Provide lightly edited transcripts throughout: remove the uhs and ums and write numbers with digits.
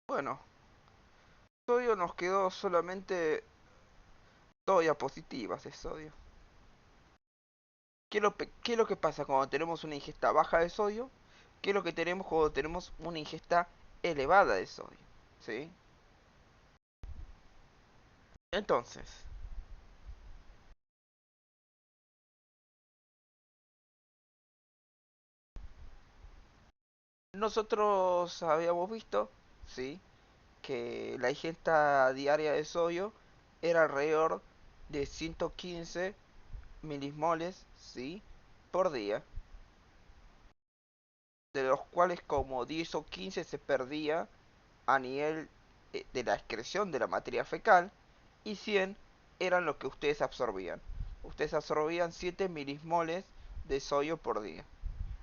Bueno, sodio nos quedó solamente dos diapositivas de sodio. ¿Qué es lo que pasa cuando tenemos una ingesta baja de sodio? ¿Qué es lo que tenemos cuando tenemos una ingesta elevada de sodio? ¿Sí? Entonces, nosotros habíamos visto, ¿sí? Que la ingesta diaria de sodio era alrededor de 115 milismoles, ¿sí? Por día, de los cuales como 10 o 15 se perdía a nivel de la excreción de la materia fecal y 100 eran lo que ustedes absorbían. Ustedes absorbían 7 milismoles de sodio por día.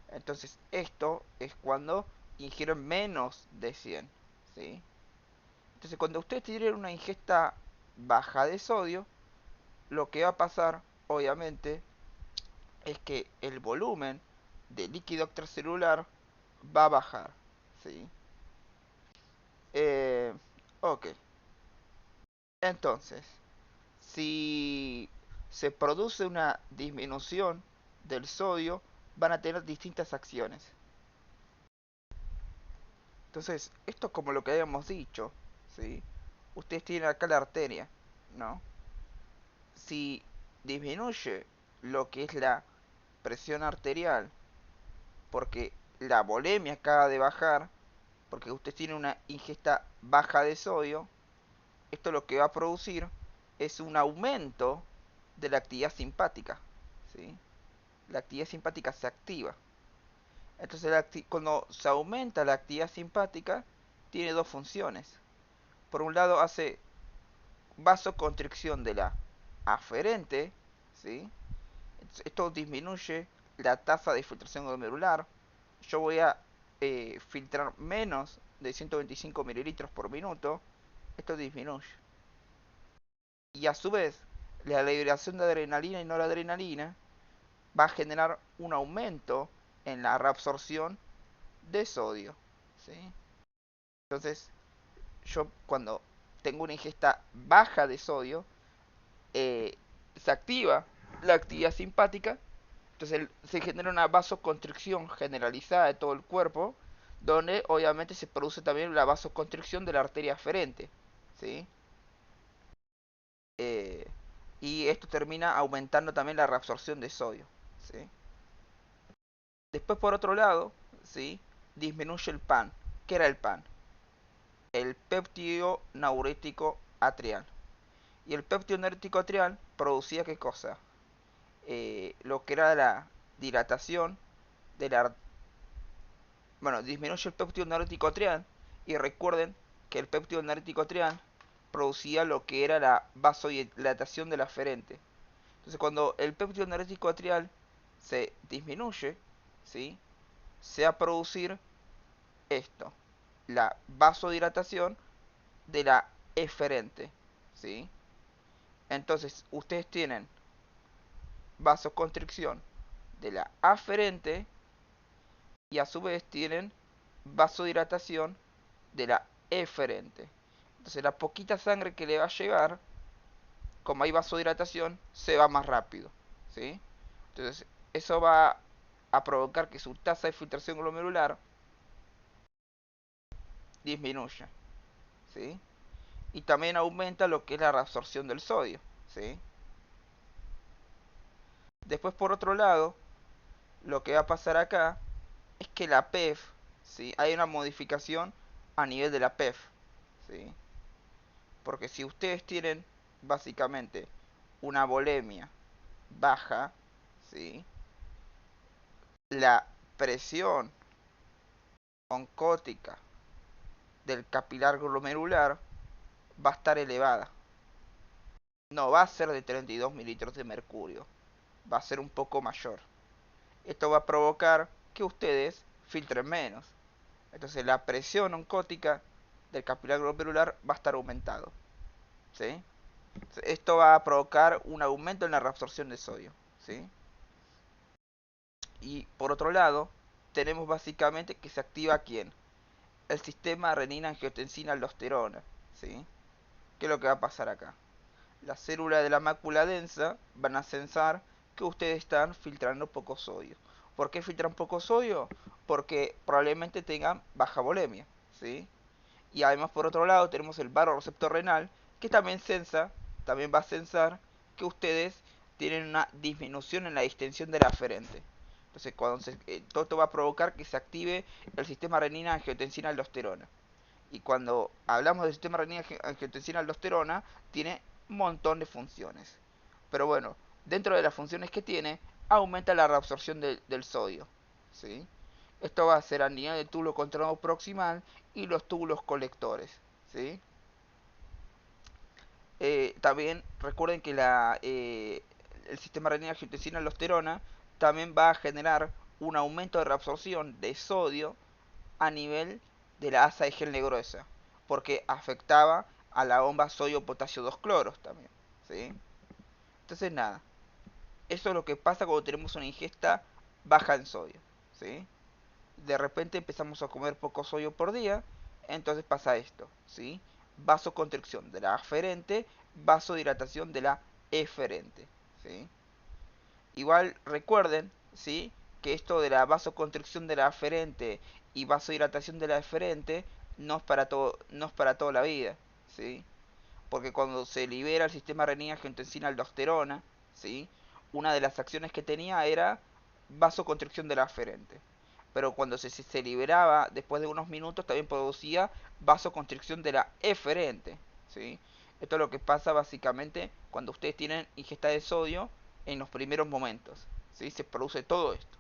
Entonces esto es cuando ingieren menos de 100, ¿sí? Entonces cuando ustedes tienen una ingesta baja de sodio, lo que va a pasar, obviamente, es que el volumen de líquido extracelular va a bajar, ¿sí? Eh, ok, entonces, si se produce una disminución del sodio, van a tener distintas acciones. Entonces, esto es como lo que habíamos dicho, ¿sí? Ustedes tienen acá la arteria, ¿no? Si disminuye lo que es la presión arterial, porque la volemia acaba de bajar, porque usted tiene una ingesta baja de sodio, esto lo que va a producir es un aumento de la actividad simpática, ¿sí? La actividad simpática se activa. Entonces, cuando se aumenta la actividad simpática, tiene dos funciones. Por un lado, hace vasoconstricción de la aferente, ¿sí? Esto disminuye la tasa de filtración glomerular. Yo voy a filtrar menos de 125 mililitros por minuto. Esto disminuye. Y a su vez, la liberación de adrenalina y noradrenalina va a generar un aumento en la reabsorción de sodio, ¿sí? Entonces, yo cuando tengo una ingesta baja de sodio, eh, se activa la actividad simpática, entonces se genera una vasoconstricción generalizada de todo el cuerpo, donde obviamente se produce también la vasoconstricción de la arteria aferente, ¿sí? Eh, y esto termina aumentando también la reabsorción de sodio, ¿sí? Después, por otro lado, ¿sí? Disminuye el PAN. ¿Qué era el PAN? El péptido naurético atrial. Y el péptido naurético atrial producía qué cosa? Lo que era la dilatación de la... Bueno, disminuye el péptido naurético atrial. Y recuerden que el péptido naurético atrial producía lo que era la vasodilatación de la aferente. Entonces, cuando el péptido naurético atrial se disminuye, ¿sí? Se va a producir esto, la vasodilatación de la eferente, ¿sí? Entonces, ustedes tienen vasoconstricción de la aferente y a su vez tienen vasodilatación de la eferente. Entonces, la poquita sangre que le va a llegar, como hay vasodilatación, se va más rápido, ¿sí? Entonces, eso va a provocar que su tasa de filtración glomerular disminuya, ¿sí? Y también aumenta lo que es la reabsorción del sodio, ¿sí? Después, por otro lado, lo que va a pasar acá es que la PEF, ¿sí? Hay una modificación a nivel de la PEF, ¿sí? Porque si ustedes tienen básicamente una volemia baja, ¿sí? La presión oncótica del capilar glomerular va a estar elevada. No va a ser de 32 mililitros de mercurio, va a ser un poco mayor. Esto va a provocar que ustedes filtren menos. Entonces la presión oncótica del capilar glomerular va a estar aumentado, ¿sí? Esto va a provocar un aumento en la reabsorción de sodio, ¿sí? Y por otro lado, tenemos básicamente que se activa ¿quién? el sistema renina-angiotensina-aldosterona, ¿sí? ¿Qué es lo que va a pasar acá? Las células de la mácula densa van a sensar que ustedes están filtrando poco sodio. ¿Por qué filtran poco sodio? Porque probablemente tengan baja volemia, ¿sí? Y además, por otro lado, tenemos el baroreceptor renal, que también también va a sensar que ustedes tienen una disminución en la distensión de la aferente. Entonces, todo esto va a provocar que se active el sistema renina-angiotensina-aldosterona. Y cuando hablamos del sistema renina-angiotensina-aldosterona, tiene un montón de funciones. Pero bueno, dentro de las funciones que tiene, aumenta la reabsorción del sodio, ¿sí? Esto va a ser a nivel del túbulo contorno proximal y los túbulos colectores, ¿sí? También recuerden que el sistema renina-angiotensina-aldosterona también va a generar un aumento de reabsorción de sodio a nivel de la asa de Henle gruesa, porque afectaba a la bomba sodio-potasio 2 cloros también, ¿sí? Entonces nada, eso es lo que pasa cuando tenemos una ingesta baja en sodio, ¿sí? De repente empezamos a comer poco sodio por día, entonces pasa esto, ¿sí? Vasoconstricción de la aferente, vasodilatación de la eferente, ¿sí? Igual recuerden, ¿sí? Que esto de la vasoconstricción de la aferente y vasodilatación de la eferente no es para toda la vida, ¿sí? Porque cuando se libera el sistema renina-angiotensina-aldosterona, ¿sí? Una de las acciones que tenía era vasoconstricción de la aferente. Pero cuando se liberaba después de unos minutos también producía vasoconstricción de la eferente, ¿sí? Esto es lo que pasa básicamente cuando ustedes tienen ingesta de sodio en los primeros momentos, ¿sí? Se produce todo esto.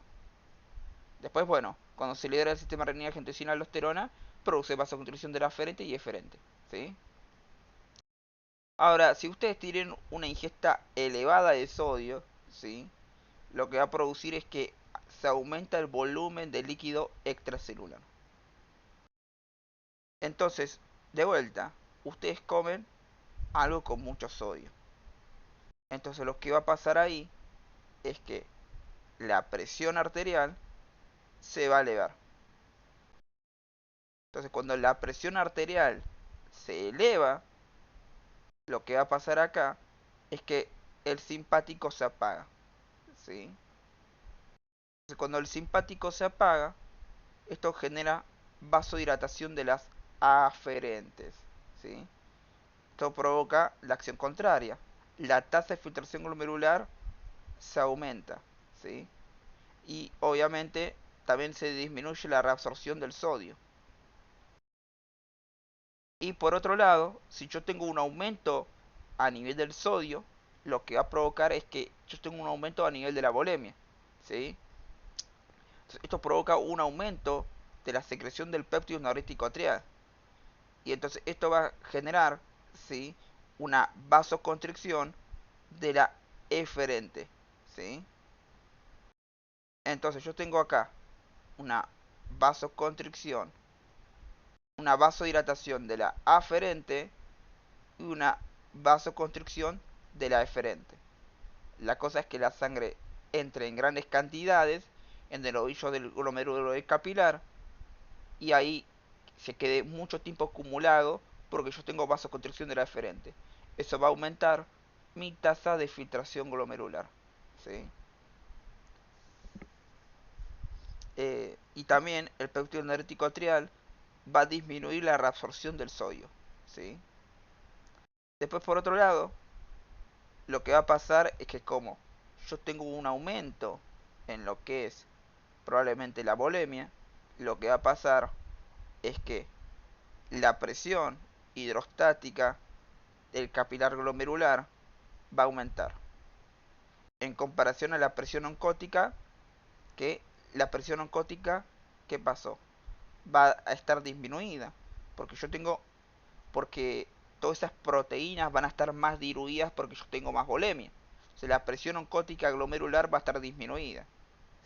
Después, bueno, cuando se libera el sistema renina-angiotensina-aldosterona, produce vasoconstricción de la aferente y eferente, ¿sí? Ahora, si ustedes tienen una ingesta elevada de sodio, ¿sí? Lo que va a producir es que se aumenta el volumen de líquido extracelular. Entonces, de vuelta, ustedes comen algo con mucho sodio. Entonces lo que va a pasar ahí es que la presión arterial se va a elevar. Entonces cuando la presión arterial se eleva, lo que va a pasar acá es que el simpático se apaga, ¿sí? Entonces cuando el simpático se apaga, esto genera vasodilatación de las aferentes, ¿sí? Esto provoca la acción contraria. La tasa de filtración glomerular se aumenta, ¿sí? Y obviamente también se disminuye la reabsorción del sodio. Y por otro lado, si yo tengo un aumento a nivel del sodio, lo que va a provocar es que yo tengo un aumento a nivel de la volemia, ¿sí? Entonces, esto provoca un aumento de la secreción del péptido diurético atrial. Y entonces esto va a generar, ¿sí? Una vasoconstricción de la eferente, ¿sí? Entonces yo tengo acá una vasoconstricción, una vasodilatación de la aferente y una vasoconstricción de la eferente. La cosa es que la sangre entre en grandes cantidades en el ovillo del glomérulo capilar y ahí se quede mucho tiempo acumulado porque yo tengo vasoconstricción de la eferente. Eso va a aumentar mi tasa de filtración glomerular, ¿sí? Y también el péptido diurético atrial va a disminuir la reabsorción del sodio, ¿sí? Después, por otro lado, lo que va a pasar es que como yo tengo un aumento en lo que es probablemente la volemia, lo que va a pasar es que la presión hidrostática del capilar glomerular va a aumentar en comparación a la presión oncótica, que la presión oncótica, ¿qué pasó? Va a estar disminuida porque porque todas esas proteínas van a estar más diluidas porque yo tengo más volemia. O sea, la presión oncótica glomerular va a estar disminuida,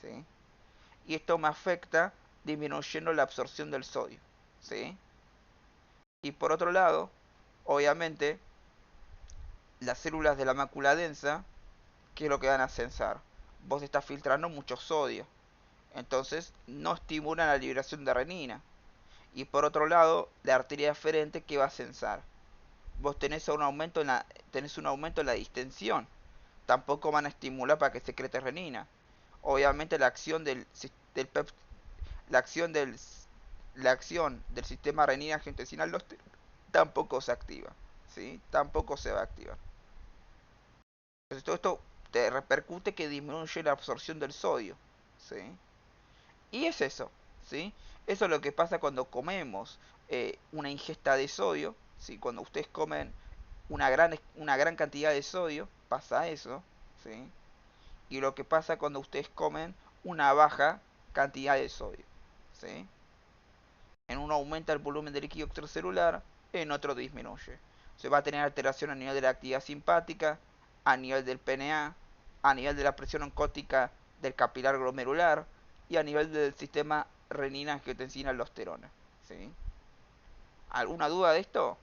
¿sí? Y esto me afecta disminuyendo la absorción del sodio, ¿sí? Y por otro lado, obviamente, las células de la mácula densa, ¿qué es lo que van a sensar? Vos estás filtrando mucho sodio, entonces no estimulan la liberación de renina. Y por otro lado, la arteria aferente que va a censar. Vos tenés un aumento en la distensión. Tampoco van a estimular para que secrete renina. Obviamente la acción del la acción del sistema renina angiotensina tampoco se activa, ¿sí? Tampoco se va a activar. Entonces todo esto te repercute que disminuye la absorción del sodio, ¿sí? Y es eso, ¿sí? Eso es lo que pasa cuando comemos una ingesta de sodio, ¿sí? Cuando ustedes comen una gran cantidad de sodio, pasa eso, ¿sí? Y lo que pasa cuando ustedes comen una baja cantidad de sodio, ¿sí? En uno aumenta el volumen de líquido extracelular, en otro disminuye. Se va a tener alteración a nivel de la actividad simpática, a nivel del PNA, a nivel de la presión oncótica del capilar glomerular y a nivel del sistema renina-angiotensina-aldosterona. ¿Sí? ¿Alguna duda de esto?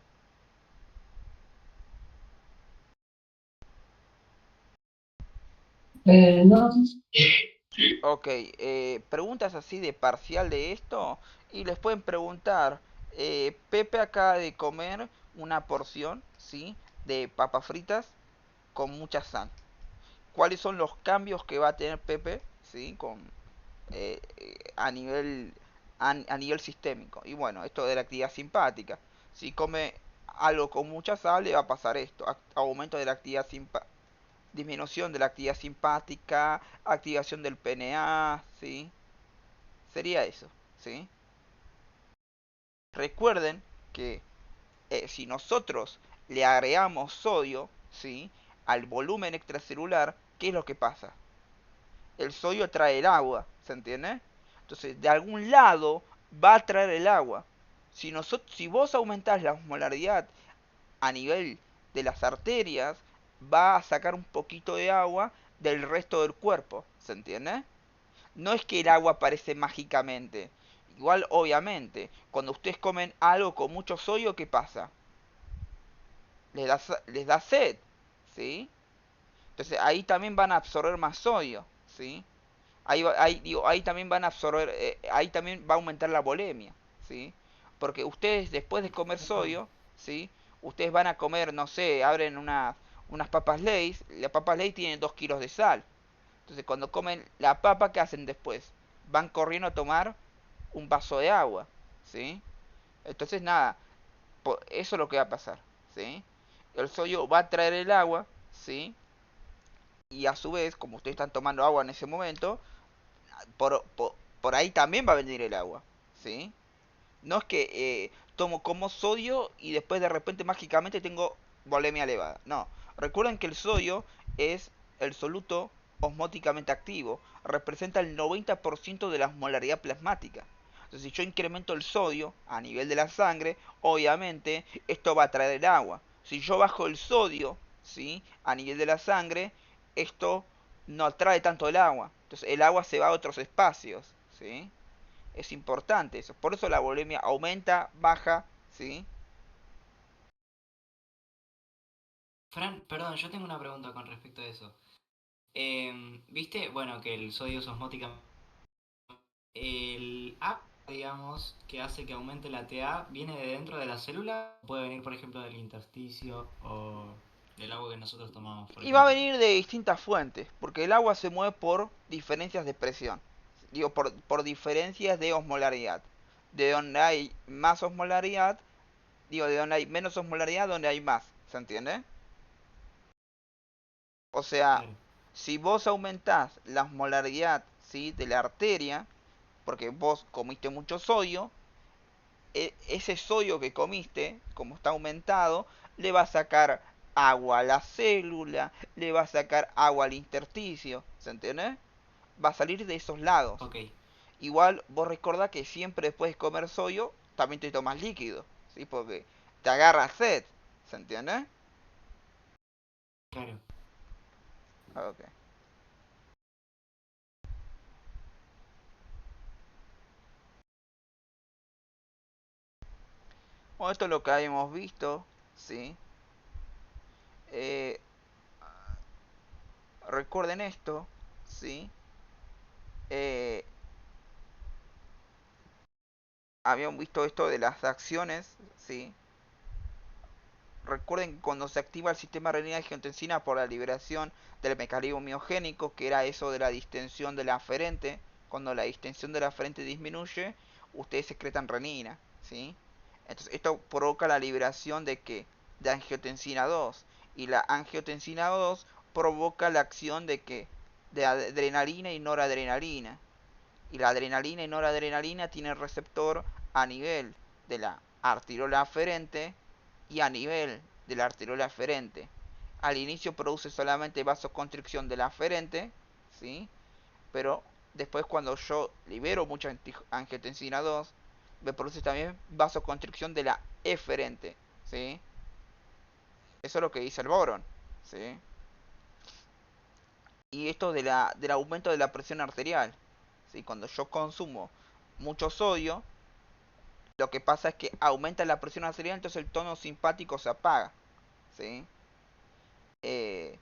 No, Ok, preguntas así de parcial de esto y les pueden preguntar, Pepe acaba de comer una porción, ¿sí? De papas fritas con mucha sal. ¿Cuáles son los cambios que va a tener Pepe, ¿sí? A a nivel sistémico? Y bueno, esto de la actividad simpática. Si come algo con mucha sal, le va a pasar esto. Aumento de la actividad simpática, disminución de la actividad simpática, activación del PNA, ¿sí? Sería eso, ¿sí? Recuerden que si nosotros le agregamos sodio, ¿sí? Al volumen extracelular, ¿qué es lo que pasa? El sodio trae el agua, ¿se entiende? Entonces, de algún lado va a traer el agua. Si vos aumentás la osmolaridad a nivel de las arterias, va a sacar un poquito de agua del resto del cuerpo, ¿se entiende? No es que el agua aparece mágicamente. Igual, obviamente, cuando ustedes comen algo con mucho sodio, ¿qué pasa? Les da sed, ¿sí? Entonces ahí también van a absorber más sodio, ¿sí? Ahí también van a absorber, ahí también va a aumentar la bulimia, ¿sí? Porque ustedes después de comer sodio, ¿sí? Ustedes van a comer, no sé, abren unas papas Lay's, las papas Lay's tienen 2 kilos de sal. Entonces cuando comen la papa, ¿qué hacen después? Van corriendo a tomar un vaso de agua, ¿sí? Entonces nada, eso es lo que va a pasar, ¿sí? El sodio va a traer el agua, ¿sí? Y a su vez, como ustedes están tomando agua en ese momento, por, por, por ahí también va a venir el agua, ¿sí? No es que como sodio y después de repente mágicamente tengo volemia elevada. No. Recuerden que el sodio es el soluto osmóticamente activo. Representa el 90% de la osmolaridad plasmática. Entonces, si yo incremento el sodio a nivel de la sangre, obviamente esto va a traer el agua. Si yo bajo el sodio, ¿sí? A nivel de la sangre, esto no atrae tanto el agua. Entonces, el agua se va a otros espacios, ¿sí? Es importante eso. Por eso la bulimia aumenta, baja, ¿sí? Fran, perdón, yo tengo una pregunta con respecto a eso. ¿Viste? Bueno, que el sodio es osmótica. El agua, digamos, que hace que aumente la TA, ¿viene de dentro de la célula? Puede venir, por ejemplo, del intersticio o del agua que nosotros tomamos, por Y va a ejemplo. venir de distintas fuentes, porque el agua se mueve por diferencias de presión. Digo, por diferencias de osmolaridad. De donde hay más osmolaridad, digo, de donde hay menos osmolaridad, donde hay más. ¿Se entiende? O sea, Claro. si vos aumentás la osmolaridad, ¿sí? De la arteria, porque vos comiste mucho sodio, ese sodio que comiste, como está aumentado, le va a sacar agua a la célula, le va a sacar agua al intersticio, ¿se entiende? Va a salir de esos lados. Ok, Igual vos recordá que siempre después de comer sodio, también te tomas líquido, ¿sí? Porque te agarra sed, ¿se entiende? claro. Ok. Bueno, esto es lo que habíamos visto, ¿sí? Eh, recuerden esto, ¿sí? Eh, habíamos visto esto de las acciones, ¿sí? Recuerden que cuando se activa el sistema renina-angiotensina por la liberación del mecanismo miogénico, que era eso de la distensión de la aferente, cuando la distensión de la aferente disminuye, ustedes secretan renina, ¿sí? Entonces esto provoca la liberación de que de angiotensina 2 y la angiotensina 2 provoca la acción de que de adrenalina y noradrenalina. Y la adrenalina y noradrenalina tienen receptor a nivel de la arteriola aferente y a nivel de la arteriola aferente. Al inicio produce solamente vasoconstricción de la aferente, ¿sí? Pero después cuando yo libero mucha angiotensina 2, me produce también vasoconstricción de la eferente, ¿sí? Eso es lo que dice el boron, ¿sí? Y esto del aumento de la presión arterial, ¿sí? Cuando yo consumo mucho sodio, lo que pasa es que aumenta la presión arterial, entonces el tono simpático se apaga, ¿sí? Eh,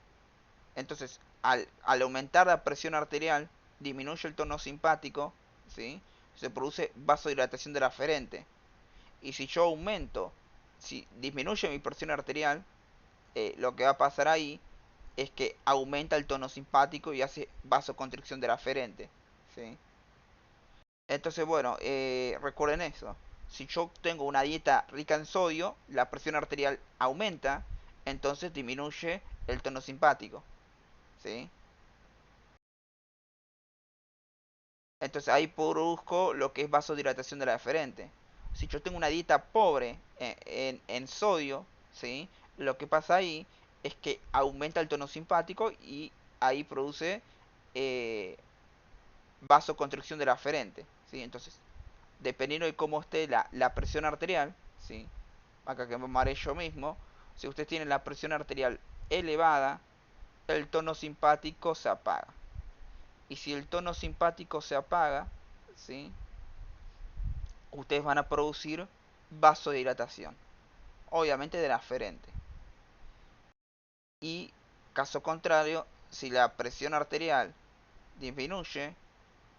entonces, al aumentar la presión arterial, disminuye el tono simpático, ¿sí? Se produce vasodilatación de la aferente. Y si yo aumento, si disminuye mi presión arterial, lo que va a pasar ahí es que aumenta el tono simpático y hace vasoconstricción de la aferente, ¿sí? Entonces, bueno, recuerden eso. Si yo tengo una dieta rica en sodio, la presión arterial aumenta, entonces disminuye el tono simpático, ¿sí? Entonces ahí produzco lo que es vasodilatación de la deferente. Si yo tengo una dieta pobre en sodio, ¿sí? Lo que pasa ahí es que aumenta el tono simpático y ahí produce eh, vasoconstricción de la aferente, ¿sí? Entonces, dependiendo de cómo esté la presión arterial, ¿sí? Acá que me maré yo mismo, si usted tiene la presión arterial elevada, el tono simpático se apaga. Y si el tono simpático se apaga, ¿sí? Ustedes van a producir vasodilatación, obviamente de la aferente. Y caso contrario, si la presión arterial disminuye,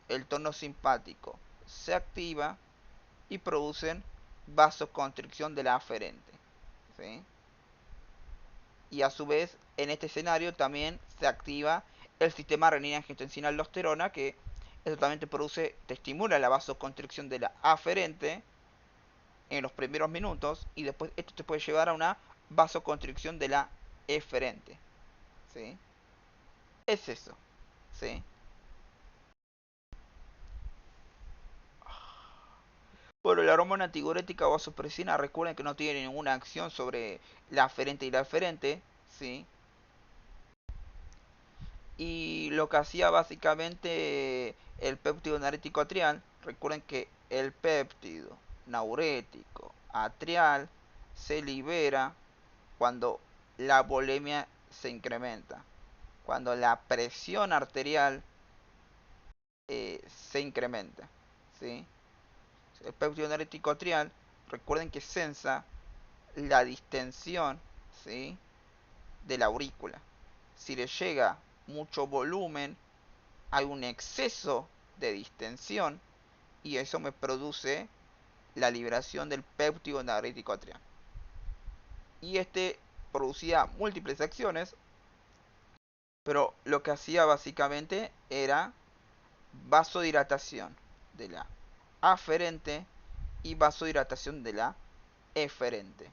el tono simpático se activa y producen vasoconstricción de la aferente, ¿sí? Y a su vez, en este escenario también se activa el sistema renina-angiotensina-aldosterona, que eso también te produce, te estimula la vasoconstricción de la aferente en los primeros minutos, y después esto te puede llevar a una vasoconstricción de la eferente, ¿sí? Es eso, ¿sí? Bueno, la hormona antidiurética o vasopresina, recuerden que no tiene ninguna acción sobre la aferente y la eferente, ¿sí? Y lo que hacía básicamente el péptido narético atrial, recuerden que el péptido naurético atrial se libera cuando la volemia se incrementa, cuando la presión arterial se incrementa, ¿sí? El péptido narético atrial, recuerden que sensa la distensión, ¿sí? De la aurícula. Si le llega mucho volumen, hay un exceso de distensión y eso me produce la liberación del péptido narético atrial. Y este producía múltiples acciones, pero lo que hacía básicamente era vasodilatación de la aferente y vasodilatación de la eferente,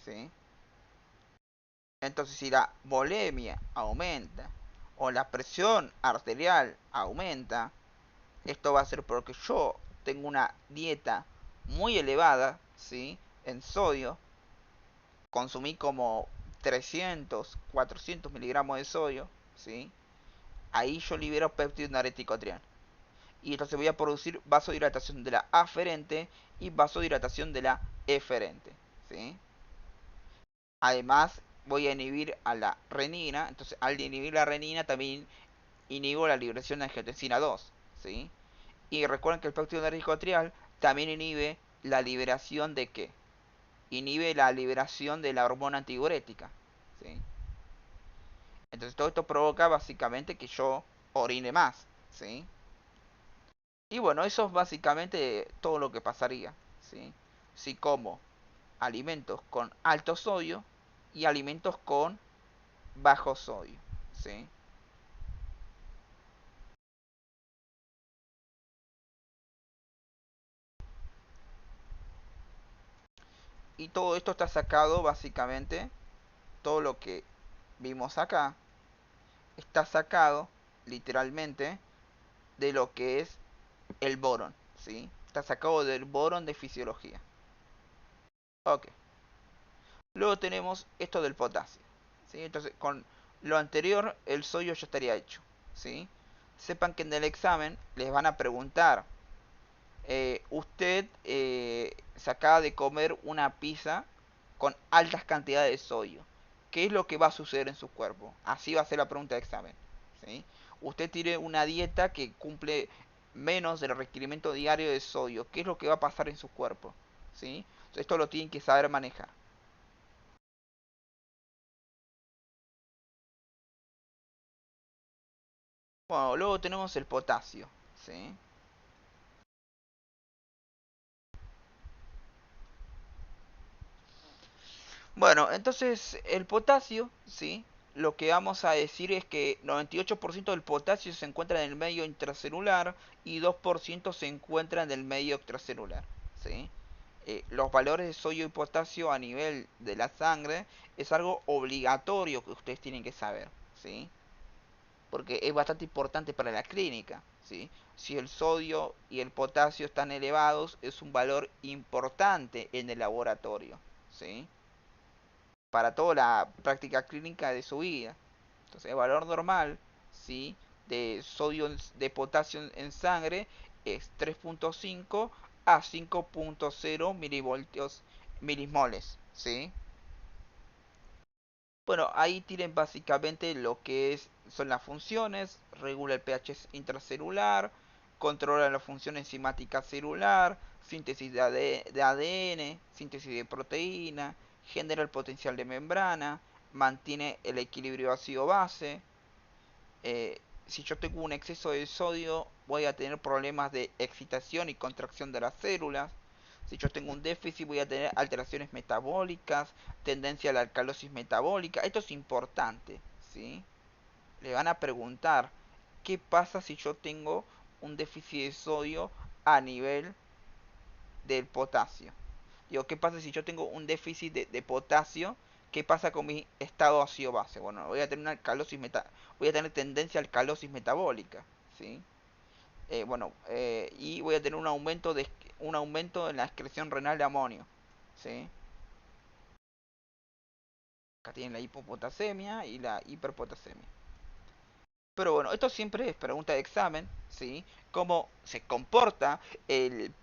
¿sí? Entonces, si la volemia aumenta o la presión arterial aumenta, esto va a ser porque yo tengo una dieta muy elevada, ¿sí? En sodio, consumí como 300, 400 miligramos de sodio, ¿sí? Ahí yo libero péptido narético atrial. Y entonces voy a producir vasodilatación de la aferente y vasodilatación de la eferente, ¿sí? Además, voy a inhibir a la renina, entonces al inhibir la renina también inhibo la liberación de angiotensina 2, ¿sí? Y recuerden que el péptido narético atrial también inhibe la liberación de ¿qué? Inhibe la liberación de la hormona antidiurética, ¿sí? Entonces todo esto provoca básicamente que yo orine más, ¿sí? Y bueno, eso es básicamente todo lo que pasaría, ¿sí? Si como alimentos con alto sodio y alimentos con bajo sodio, ¿sí? Y todo esto está sacado básicamente, todo lo que vimos acá, está sacado literalmente de lo que es el borón, ¿sí? Está sacado del borón de fisiología. Ok. Luego tenemos esto del potasio, ¿sí? Entonces, con lo anterior, el sodio ya estaría hecho, ¿sí? Sepan que en el examen les van a preguntar, usted se acaba de comer una pizza con altas cantidades de sodio. ¿Qué es lo que va a suceder en su cuerpo? Así va a ser la pregunta de examen, ¿sí? Usted tiene una dieta que cumple menos del requerimiento diario de sodio. ¿Qué es lo que va a pasar en su cuerpo? ¿Sí? Entonces, esto lo tienen que saber manejar. Bueno, luego tenemos el potasio, ¿sí? Bueno, entonces el potasio, ¿sí? Lo que vamos a decir es que 98% del potasio se encuentra en el medio intracelular y 2% se encuentra en el medio extracelular, ¿sí? Los valores de sodio y potasio a nivel de la sangre es algo obligatorio que ustedes tienen que saber, ¿sí? Porque es bastante importante para la clínica, ¿sí? Si el sodio y el potasio están elevados, es un valor importante en el laboratorio, ¿sí? Para toda la práctica clínica de su vida. Entonces, el valor normal, ¿sí? De sodio, de potasio en sangre es 3.5 a 5.0 milivoltios milimoles, ¿sí? Bueno, ahí tienen básicamente lo que son las funciones, regula el pH intracelular, controla la función enzimática celular, síntesis de ADN, síntesis de proteína, genera el potencial de membrana, mantiene el equilibrio ácido-base. Si yo tengo un exceso de sodio, voy a tener problemas de excitación y contracción de las células. Si yo tengo un déficit, voy a tener alteraciones metabólicas, tendencia a la alcalosis metabólica. Esto es importante, ¿sí? Le van a preguntar, ¿qué pasa si yo tengo un déficit de sodio a nivel del potasio? Digo, ¿qué pasa si yo tengo un déficit de potasio? ¿Qué pasa con mi estado ácido base? Bueno, voy a tener una voy a tener tendencia a alcalosis metabólica, ¿sí? Y voy a tener un aumento en la excreción renal de amonio, ¿sí? Acá tienen la hipopotasemia y la hiperpotasemia. Pero bueno, esto siempre es pregunta de examen, ¿sí? Cómo se comporta el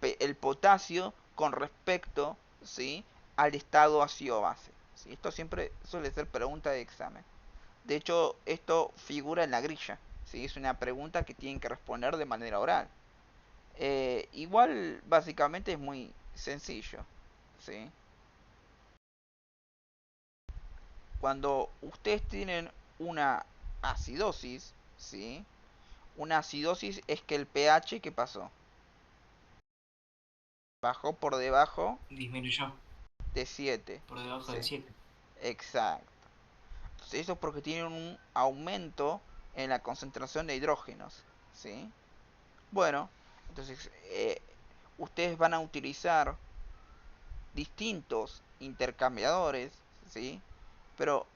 potasio con respecto, ¿sí? Al estado ácido base, ¿sí? Esto siempre suele ser pregunta de examen. De hecho, esto figura en la grilla, ¿sí? Es una pregunta que tienen que responder de manera oral. Igual, básicamente es muy sencillo, ¿sí? Cuando ustedes tienen una acidosis, ¿sí? Una acidosis es que el pH, ¿qué pasó? Bajó por debajo Disminuyó de 7. por debajo Sí, de 7. exacto. Entonces, eso es porque tienen un aumento en la concentración de hidrógenos, ¿sí? Bueno, entonces ustedes van a utilizar distintos intercambiadores, ¿sí? Pero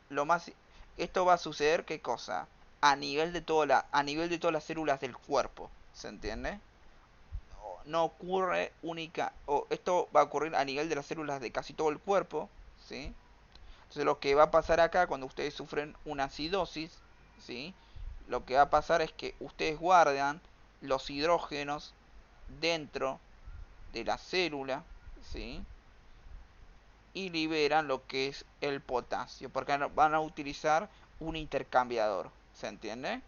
esto va a suceder, ¿qué cosa? A nivel de todas las células del cuerpo, ¿se entiende? No ocurre o esto va a ocurrir a nivel de las células de casi todo el cuerpo, ¿sí? Entonces lo que va a pasar acá cuando ustedes sufren una acidosis, ¿sí? Lo que va a pasar es que ustedes guardan los hidrógenos dentro de la célula, ¿sí? Y liberan lo que es el potasio, porque van a utilizar un intercambiador, ¿se entiende?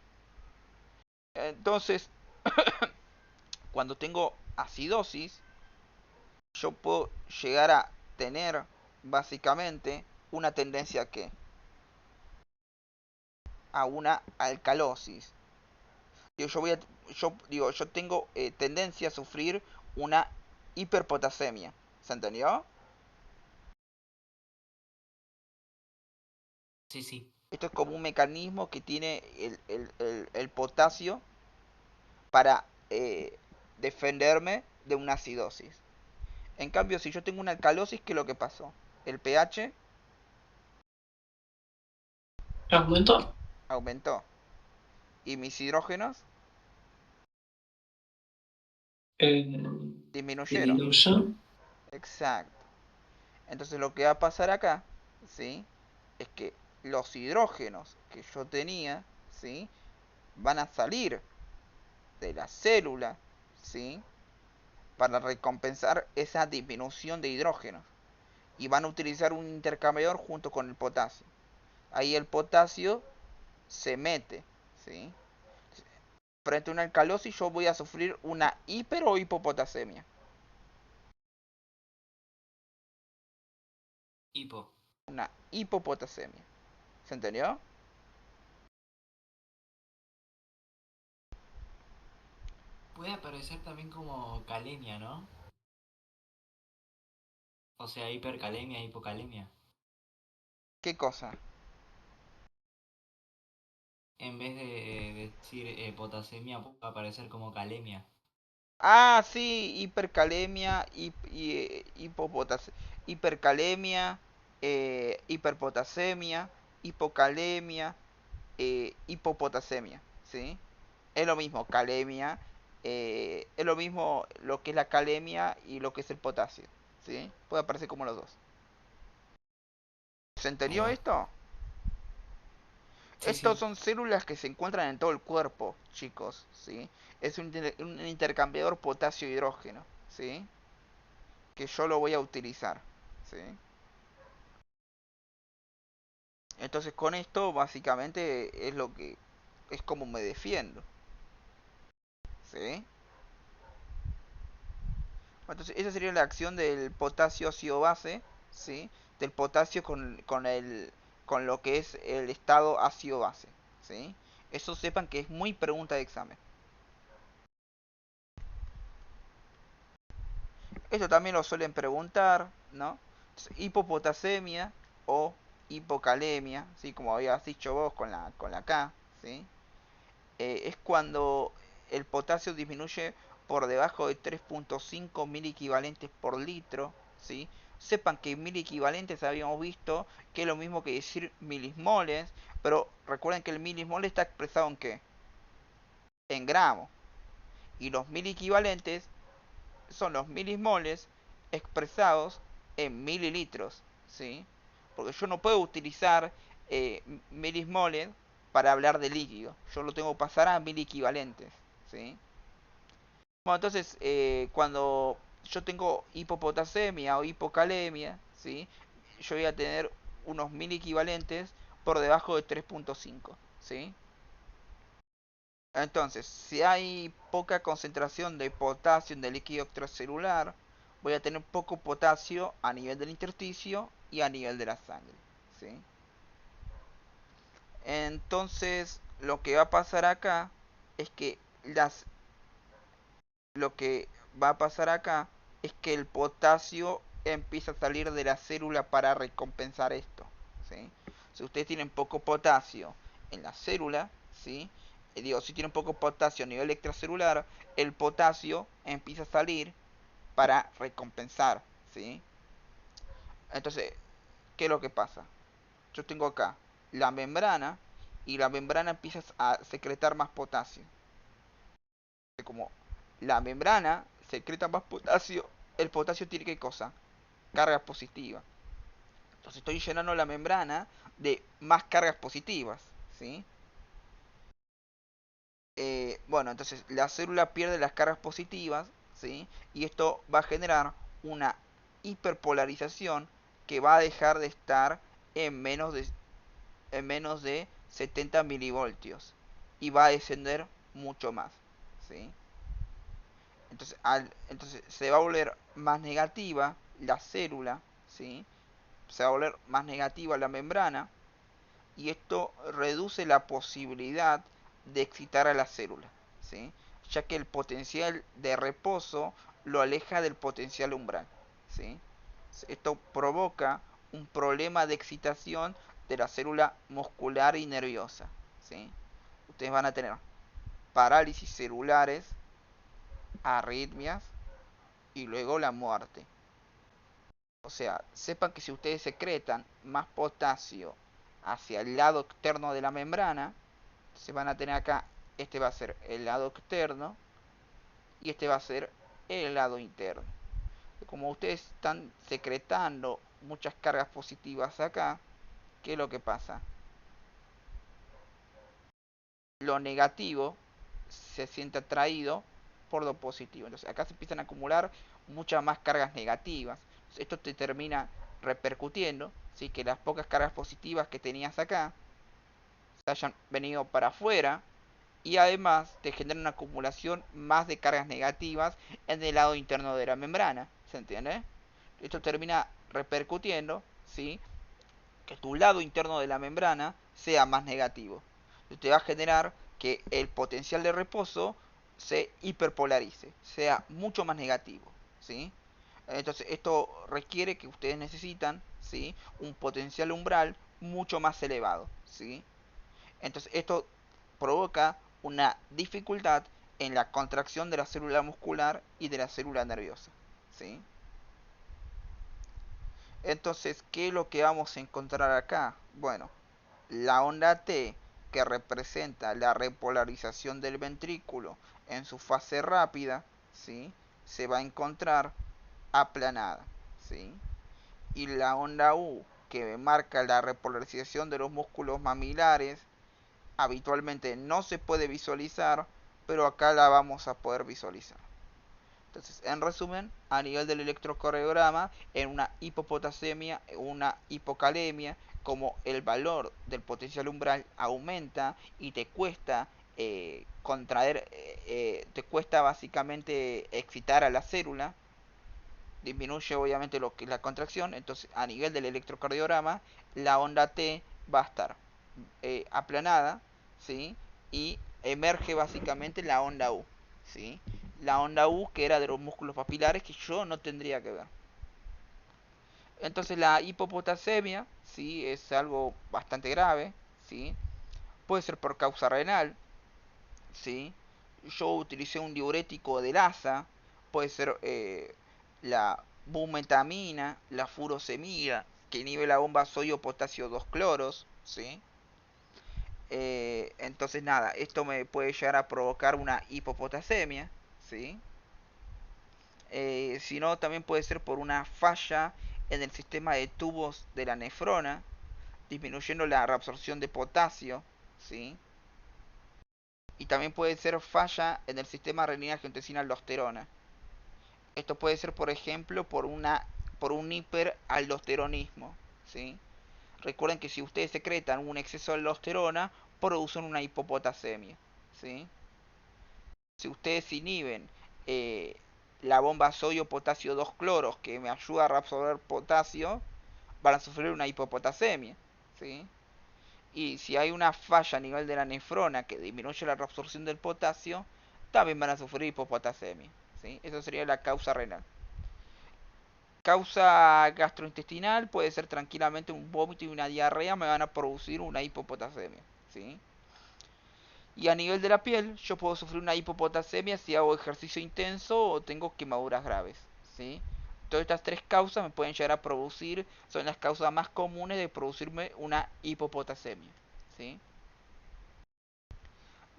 Entonces, cuando tengo acidosis, yo puedo llegar a tener básicamente una tendencia a una alcalosis. Digo, yo voy a, yo digo, yo tengo tendencia a sufrir una hiperpotasemia, ¿Se entendió? Sí, sí. Esto es como un mecanismo que tiene el potasio para defenderme de una acidosis. En cambio, si yo tengo una alcalosis, ¿qué es lo que pasó? El pH Aumentó. aumentó y mis hidrógenos Eh, disminuyeron. Disminución. Exacto. Entonces lo que va a pasar acá, ¿sí? Es que los hidrógenos que yo tenía, ¿sí? Van a salir de la célula, ¿sí? Para recompensar esa disminución de hidrógenos. Y van a utilizar un intercambiador junto con el potasio. Ahí el potasio se mete, ¿sí? Frente a una alcalosis yo voy a sufrir una hiper o hipopotasemia. Hipo. Una hipopotasemia. ¿Se entendió? Puede aparecer también como calemia, ¿no? O sea, hipercalemia, hipocalemia. ¿Qué cosa? En vez de decir potasemia, puede aparecer como calemia. Ah, sí, hipercalemia, hipercalemia, hiperpotasemia, hipocalemia, hipopotasemia, ¿sí? Es lo mismo, calemia, es lo mismo lo que es la calemia y lo que es el potasio, ¿sí? Puede aparecer como los dos. ¿Se Ahí entendió va. esto? Sí, Estos sí. son células que se encuentran en todo el cuerpo, chicos, ¿sí? Es un intercambiador potasio-hidrógeno, ¿sí? Que yo lo voy a utilizar, ¿sí? Entonces con esto básicamente es lo que es como me defiendo, ¿sí? Entonces esa sería la acción del potasio ácido base, ¿sí? Del potasio con lo que es el estado ácido base, ¿sí? Eso sepan que es muy pregunta de examen. Esto también lo suelen preguntar, ¿no? Entonces, hipopotasemia o hipocalemia, ¿sí? Como habías dicho vos con la K, ¿sí? Es cuando el potasio disminuye por debajo de 3.5 equivalentes por litro, ¿sí? Sepan que equivalentes habíamos visto que es lo mismo que decir milismoles, pero recuerden que el milismol está expresado en ¿qué? En gramos. Y los equivalentes son los milismoles expresados en mililitros, ¿sí? Porque yo no puedo utilizar milismoles para hablar de líquido. Yo lo tengo que pasar a equivalentes, ¿sí? Bueno, entonces, cuando yo tengo hipopotasemia o hipocalemia, ¿sí? Yo voy a tener unos equivalentes por debajo de 3.5, ¿sí? Entonces, si hay poca concentración de potasio en el líquido extracelular, voy a tener poco potasio a nivel del intersticio y a nivel de la sangre, ¿sí? Entonces, lo que va a pasar acá es que lo que va a pasar acá es que el potasio empieza a salir de la célula para recompensar esto, ¿sí? Si ustedes tienen poco potasio en la célula, ¿sí? Digo, si tienen poco potasio a nivel extracelular, el potasio empieza a salir para recompensar, ¿sí? Entonces, ¿qué es lo que pasa? Yo tengo acá la membrana y la membrana empieza a secretar más potasio. Como la membrana secreta más potasio, el potasio tiene qué cosa? Cargas positivas. Entonces estoy llenando la membrana de más cargas positivas, ¿sí? Bueno, entonces la célula pierde las cargas positivas, ¿sí? Y esto va a generar una hiperpolarización que va a dejar de estar en en menos de 70 milivoltios y va a descender mucho más, ¿sí? Entonces se va a volver más negativa la célula, ¿sí? Se va a volver más negativa la membrana y esto reduce la posibilidad de excitar a la célula, ¿sí? Ya que el potencial de reposo lo aleja del potencial umbral, ¿sí? Esto provoca un problema de excitación de la célula muscular y nerviosa, ¿sí? Ustedes van a tener parálisis celulares, arritmias y luego la muerte. O sea, sepan que si ustedes secretan más potasio hacia el lado externo de la membrana, se van a tener acá, este va a ser el lado externo y este va a ser el lado interno. Como ustedes están secretando muchas cargas positivas acá, ¿qué es lo que pasa? Lo negativo se siente atraído por lo positivo. Entonces acá se empiezan a acumular muchas más cargas negativas. Entonces, esto te termina repercutiendo, ¿sí? Que las pocas cargas positivas que tenías acá se hayan venido para afuera y además te genera una acumulación más de cargas negativas en el lado interno de la membrana. ¿Se entiende? Esto termina repercutiendo, ¿sí? Que tu lado interno de la membrana sea más negativo. Te va a generar que el potencial de reposo se hiperpolarice, sea mucho más negativo, ¿sí? Entonces esto requiere que ustedes necesitan, ¿sí? Un potencial umbral mucho más elevado, ¿sí? Entonces esto provoca una dificultad en la contracción de la célula muscular y de la célula nerviosa, ¿sí? Entonces, ¿qué es lo que vamos a encontrar acá? Bueno, la onda T, que representa la repolarización del ventrículo en su fase rápida, ¿sí? Se va a encontrar aplanada, ¿sí? Y la onda U, que marca la repolarización de los músculos mamilares, habitualmente no se puede visualizar, pero acá la vamos a poder visualizar. Entonces, en resumen, a nivel del electrocardiograma, en una hipopotasemia, una hipocalemia, como el valor del potencial umbral aumenta y te cuesta te cuesta básicamente excitar a la célula, disminuye obviamente lo que es la contracción. Entonces, a nivel del electrocardiograma, la onda T va a estar aplanada, ¿sí? Y emerge básicamente la onda U, ¿sí? La onda U que era de los músculos papilares que yo no tendría que ver. Entonces la hipopotasemia, ¿sí? Es algo bastante grave, ¿sí? Puede ser por causa renal, ¿sí? Yo utilicé un diurético de Lassa, puede ser la bumetamina, la furosemida, que inhibe la bomba sodio-potasio 2 cloros, ¿sí? Entonces nada, esto me puede llegar a provocar una hipopotasemia, ¿sí? Si no, también puede ser por una falla en el sistema de tubos de la nefrona, disminuyendo la reabsorción de potasio, ¿sí? Y también puede ser falla en el sistema renina-angiotensina-aldosterona. Esto puede ser, por ejemplo, por un hiperaldosteronismo, ¿sí? Recuerden que si ustedes secretan un exceso de aldosterona, producen una hipopotasemia, ¿sí? Si ustedes inhiben la bomba sodio-potasio 2 cloros, que me ayuda a reabsorber potasio, van a sufrir una hipopotasemia, ¿sí? Y si hay una falla a nivel de la nefrona que disminuye la reabsorción del potasio, también van a sufrir hipopotasemia, ¿sí? Eso sería la causa renal. Causa gastrointestinal puede ser tranquilamente un vómito y una diarrea, me van a producir una hipopotasemia, ¿sí? Y a nivel de la piel, yo puedo sufrir una hipopotasemia si hago ejercicio intenso o tengo quemaduras graves, ¿sí? Todas estas tres causas me pueden llegar a producir, son las causas más comunes de producirme una hipopotasemia, ¿sí?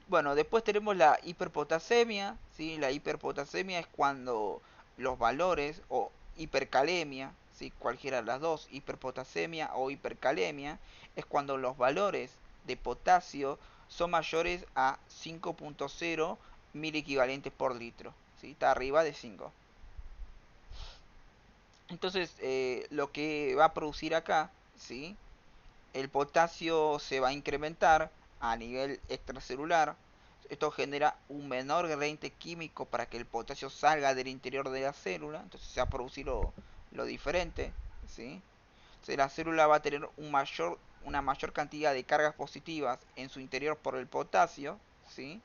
Bueno, después tenemos la hiperpotasemia, ¿sí? La hiperpotasemia es cuando los valores, o hipercalemia, ¿sí? Cualquiera de las dos, hiperpotasemia o hipercalemia, es cuando los valores de potasio son mayores a 5.0 mil equivalentes por litro, ¿sí? Está arriba de 5. Entonces, lo que va a producir acá, ¿sí? El potasio se va a incrementar a nivel extracelular. Esto genera un menor gradiente químico para que el potasio salga del interior de la célula. Entonces se va a producir lo diferente, ¿sí? Entonces la célula va a tener una mayor cantidad de cargas positivas en su interior por el potasio, ¿sí?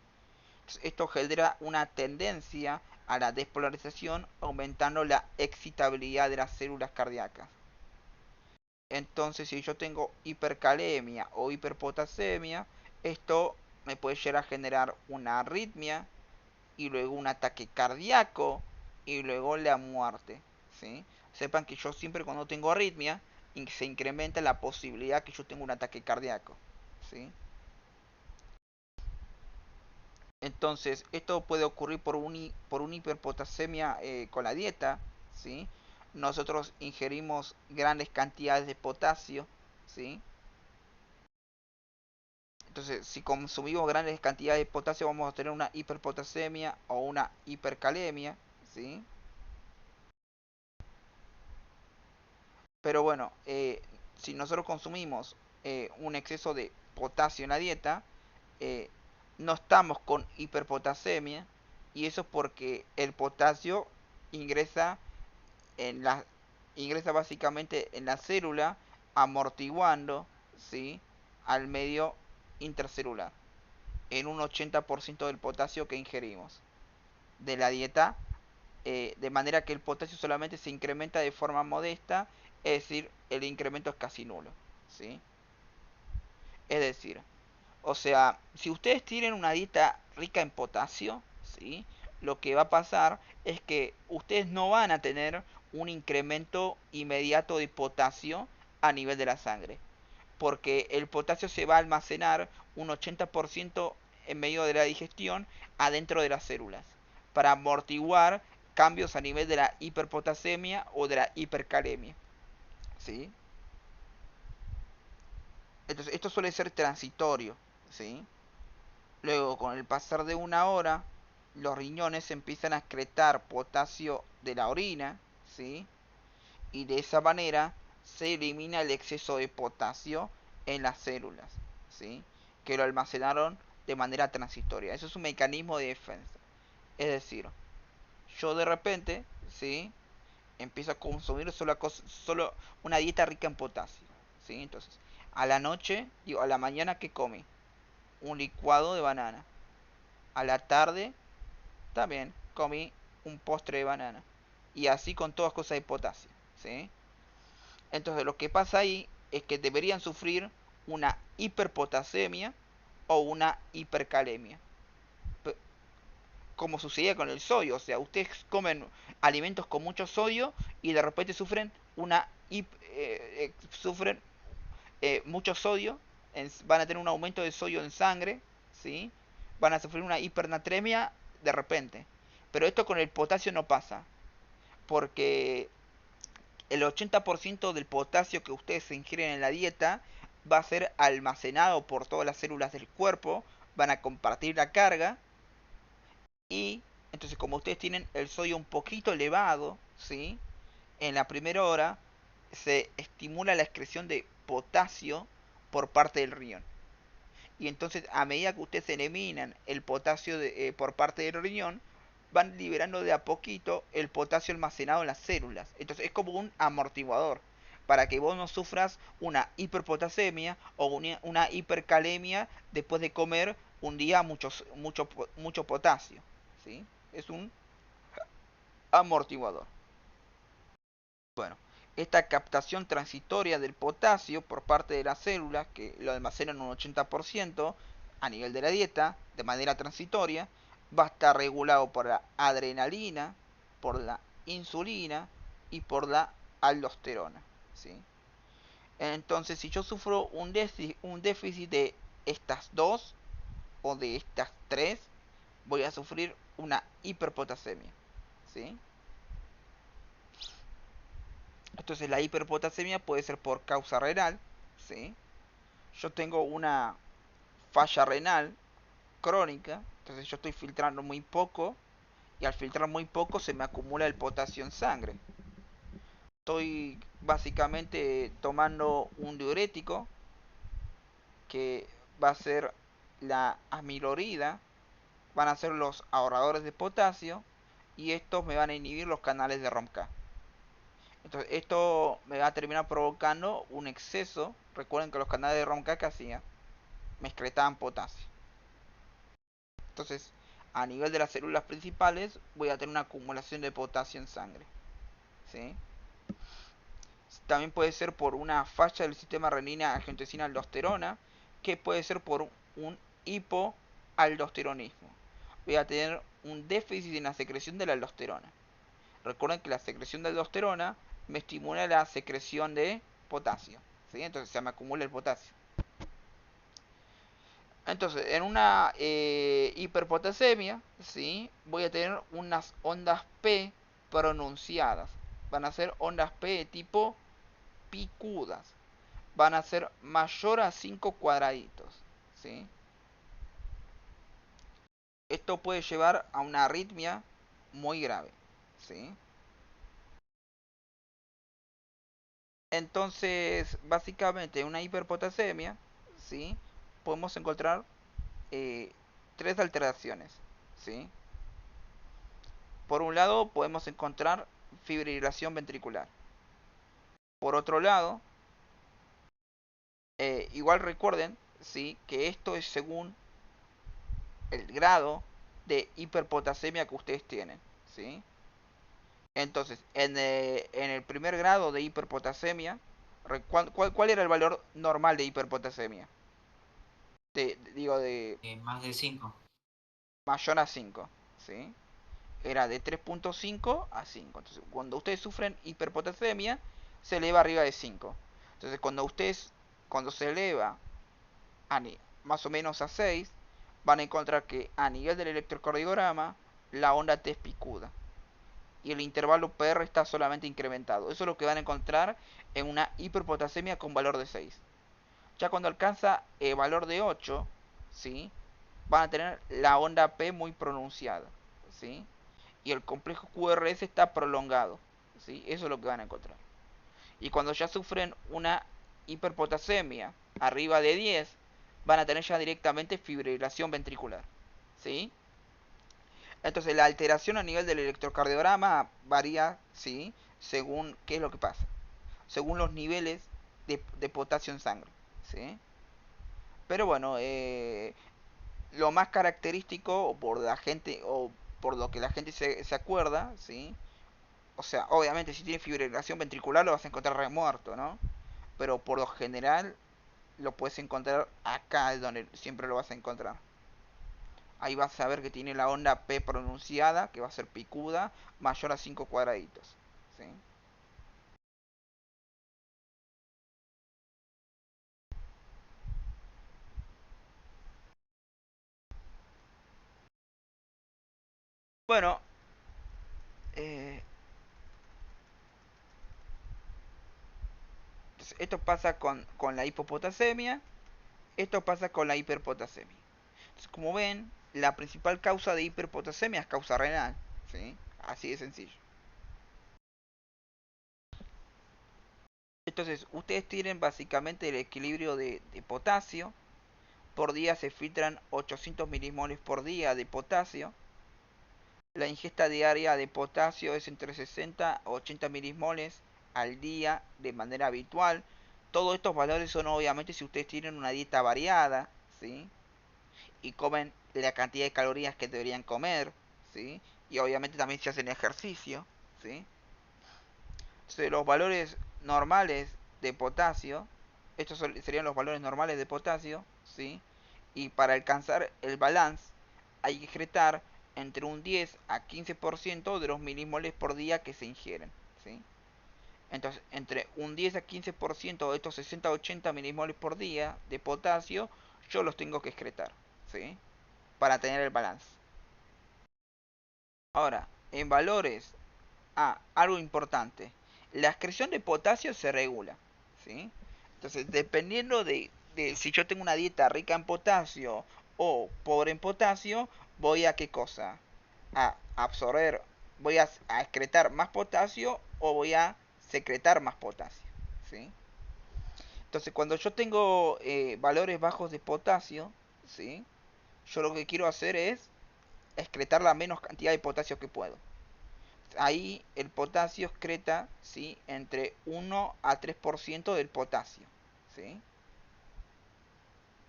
Entonces esto genera una tendencia a la despolarización, aumentando la excitabilidad de las células cardíacas. Entonces, si yo tengo hipercalemia o hiperpotasemia, esto me puede llegar a generar una arritmia y luego un ataque cardíaco y luego la muerte, ¿sí? Sepan que yo siempre cuando tengo arritmia se incrementa la posibilidad que yo tenga un ataque cardíaco, ¿sí? Entonces, esto puede ocurrir por una hiperpotasemia con la dieta, ¿sí? Nosotros ingerimos grandes cantidades de potasio, ¿sí? Entonces, si consumimos grandes cantidades de potasio, vamos a tener una hiperpotasemia o una hipercalemia, ¿sí? Pero bueno, si nosotros consumimos un exceso de potasio en la dieta, eh, no estamos con hiperpotasemia, y eso es porque el potasio ingresa en la ingresa básicamente en la célula, amortiguando, ¿sí?, al medio intercelular en un 80% del potasio que ingerimos de la dieta, de manera que el potasio solamente se incrementa de forma modesta, es decir, el incremento es casi nulo, ¿sí? Es decir, o sea, si ustedes tienen una dieta rica en potasio, ¿sí?, lo que va a pasar es que ustedes no van a tener un incremento inmediato de potasio a nivel de la sangre, porque el potasio se va a almacenar un 80% en medio de la digestión adentro de las células, para amortiguar cambios a nivel de la hiperpotasemia o de la hipercalemia, ¿sí? Entonces, esto suele ser transitorio, ¿sí? Luego, con el pasar de una hora, los riñones empiezan a excretar potasio de la orina, ¿sí? Y de esa manera se elimina el exceso de potasio en las células, ¿sí?, que lo almacenaron de manera transitoria. Eso es un mecanismo de defensa. Es decir, yo de repente, ¿sí?, empiezo a consumir solo una dieta rica en potasio, ¿sí? Entonces, a la noche, digo, a la mañana, ¿qué comí? Un licuado de banana. A la tarde, también comí un postre de banana. Y así con todas cosas de potasio, ¿sí? Entonces lo que pasa ahí es que deberían sufrir una hiperpotasemia o una hipercalemia, como sucedía con el sodio. O sea, ustedes comen alimentos con mucho sodio y de repente sufren sufren mucho sodio, van a tener un aumento de sodio en sangre, ¿sí? Van a sufrir una hipernatremia de repente. Pero esto con el potasio no pasa, porque el 80% del potasio que ustedes se ingieren en la dieta va a ser almacenado por todas las células del cuerpo, van a compartir la carga, y entonces, como ustedes tienen el sodio un poquito elevado, ¿sí?, en la primera hora se estimula la excreción de potasio por parte del riñón. Y entonces, a medida que ustedes eliminan el potasio por parte del riñón, van liberando de a poquito el potasio almacenado en las células. Entonces es como un amortiguador, para que vos no sufras una hiperpotasemia o una hipercalemia después de comer un día mucho potasio, ¿sí? Es un amortiguador. Bueno, esta captación transitoria del potasio por parte de las células, que lo almacenan un 80% a nivel de la dieta, de manera transitoria, va a estar regulado por la adrenalina, por la insulina y por la aldosterona, ¿sí? Entonces, si yo sufro un déficit de estas dos o de estas tres, voy a sufrir una hiperpotasemia, ¿sí? Entonces, la hiperpotasemia puede ser por causa renal, ¿sí? Yo tengo una falla renal crónica, entonces yo estoy filtrando muy poco, y al filtrar muy poco se me acumula el potasio en sangre. Estoy básicamente tomando un diurético, que va a ser la amilorida, van a ser los ahorradores de potasio, y estos me van a inhibir los canales de ROMK. Entonces esto me va a terminar provocando un exceso. Recuerden que los canales de ROMK que hacían, me excretaban potasio. Entonces, a nivel de las células principales, voy a tener una acumulación de potasio en sangre. ¿Sí? También puede ser por una falla del sistema renina-angiotensina-aldosterona, que puede ser por un hipoaldosteronismo. Voy a tener un déficit en la secreción de la aldosterona. Recuerden que la secreción de aldosterona me estimula la secreción de potasio. ¿Sí? Entonces se me acumula el potasio. Entonces, en una hiperpotasemia, ¿sí? Voy a tener unas ondas P pronunciadas. Van a ser ondas P de tipo picudas. Van a ser mayor a 5 cuadraditos. ¿Sí? Esto puede llevar a una arritmia muy grave. ¿Sí? Entonces, básicamente, en una hiperpotasemia, ¿sí? Podemos encontrar eh, tres alteraciones. ¿Sí? Por un lado, podemos encontrar fibrilación ventricular. Por otro lado, igual recuerden, ¿sí? Que esto es según el grado de hiperpotasemia que ustedes tienen. ¿Sí? Entonces, en el primer grado de hiperpotasemia, ¿cuál era el valor normal de hiperpotasemia? Digo, de Más de 5. mayor a 5. ¿Sí? Era de 3.5 a 5. Entonces, cuando ustedes sufren hiperpotasemia, se eleva arriba de 5. Entonces, cuando se eleva más o menos a 6, van a encontrar que a nivel del electrocardiograma, la onda T es picuda. Y el intervalo PR está solamente incrementado. Eso es lo que van a encontrar en una hiperpotasemia con valor de 6. Ya cuando alcanza el valor de 8, ¿sí? Van a tener la onda P muy pronunciada. ¿Sí? Y el complejo QRS está prolongado. ¿Sí? Eso es lo que van a encontrar. Y cuando ya sufren una hiperpotasemia arriba de 10, van a tener ya directamente fibrilación ventricular. ¿Sí? Entonces la alteración a nivel del electrocardiograma varía, ¿sí? Según qué es lo que pasa. Según los niveles de potasio en sangre. ¿Sí? Pero bueno, lo más característico, o por la gente, o por lo que la gente se acuerda, ¿sí? O sea, obviamente si tiene fibrilación ventricular lo vas a encontrar remuerto, ¿no? Pero por lo general lo puedes encontrar acá, es donde siempre lo vas a encontrar. Ahí vas a ver que tiene la onda P pronunciada, que va a ser picuda, mayor a 5 cuadraditos. ¿Sí? Bueno, eh, esto pasa con la hipopotasemia, esto pasa con la hiperpotasemia. Entonces, como ven, la principal causa de hiperpotasemia es causa renal. ¿Sí? Así de sencillo. Entonces, ustedes tienen básicamente el equilibrio de potasio. Por día se filtran 800 milimoles por día de potasio. La ingesta diaria de potasio es entre 60 a 80 milimoles al día de manera habitual. Todos estos valores son obviamente si ustedes tienen una dieta variada, ¿sí? Y comen la cantidad de calorías que deberían comer, ¿sí? Y obviamente también si hacen ejercicio, ¿sí? Entonces, los valores normales de potasio, serían los valores normales de potasio, ¿sí? Y para alcanzar el balance hay que excretar entre un 10 a 15% de los milimoles por día que se ingieren, ¿sí? Entonces, entre un 10 a 15% de estos 60 a 80 milimoles por día de potasio, yo los tengo que excretar, ¿sí? Para tener el balance. Ahora, en valores, algo importante, la excreción de potasio se regula, ¿sí? Entonces, dependiendo de si yo tengo una dieta rica en potasio o pobre en potasio, voy a qué cosa? A absorber, voy a excretar más potasio o voy a secretar más potasio, ¿sí? Entonces, cuando yo tengo valores bajos de potasio, ¿sí? Yo lo que quiero hacer es excretar la menos cantidad de potasio que puedo. Ahí el potasio excreta, ¿sí? Entre 1 a 3% del potasio, ¿sí?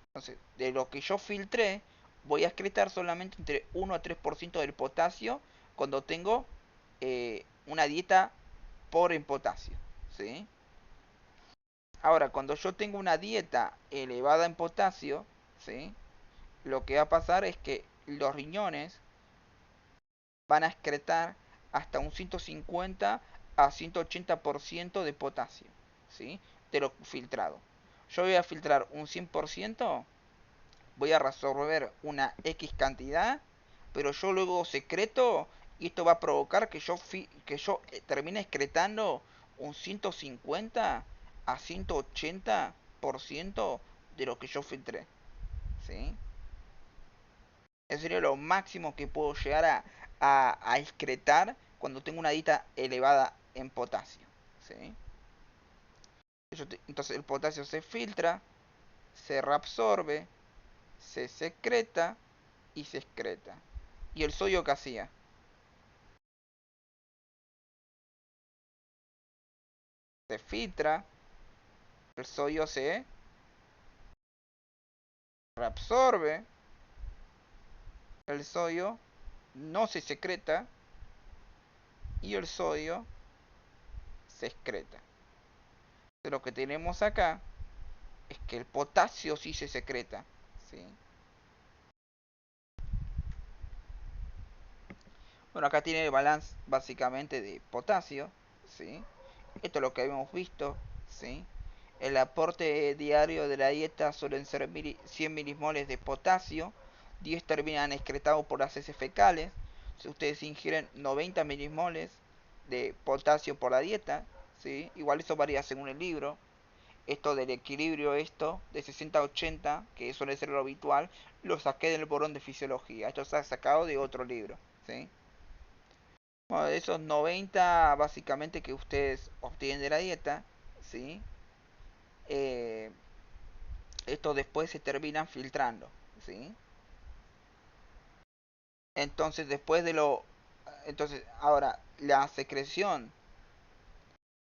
Entonces, de lo que yo filtré, voy a excretar solamente entre 1 a 3% del potasio cuando tengo una dieta pobre en potasio, ¿sí? Ahora, cuando yo tengo una dieta elevada en potasio, ¿sí? Lo que va a pasar es que los riñones van a excretar hasta un 150 a 180% de potasio, ¿sí? De lo filtrado. Yo voy a filtrar un 100%, voy a resolver una X cantidad, pero yo luego secreto y esto va a provocar que yo termine excretando un 150 a 180% de lo que yo filtré, ¿sí? Eso sería lo máximo que puedo llegar a excretar cuando tengo una dieta elevada en potasio, ¿sí? Entonces el potasio se filtra, se reabsorbe, se secreta y se excreta. ¿Y el sodio qué hacía? Se filtra, el sodio se reabsorbe, el sodio no se secreta y el sodio se excreta. De lo que tenemos acá es que el potasio sí se secreta, ¿sí? Bueno, acá tiene el balance básicamente de potasio, ¿sí? Esto es lo que habíamos visto, ¿sí? El aporte diario de la dieta suelen ser 100 milimoles de potasio, 10 terminan excretados por las heces fecales. Si ustedes ingieren 90 milimoles de potasio por la dieta, ¿sí? Igual eso varía según el libro. Esto del equilibrio, esto de 60 a 80, que suele ser lo habitual, lo saqué del borón de fisiología. Esto está sacado de otro libro, ¿sí? Bueno, de esos 90 básicamente que ustedes obtienen de la dieta, ¿sí? Eh, Estos después se terminan filtrando, ¿sí? Entonces después de lo... Entonces, ahora, la secreción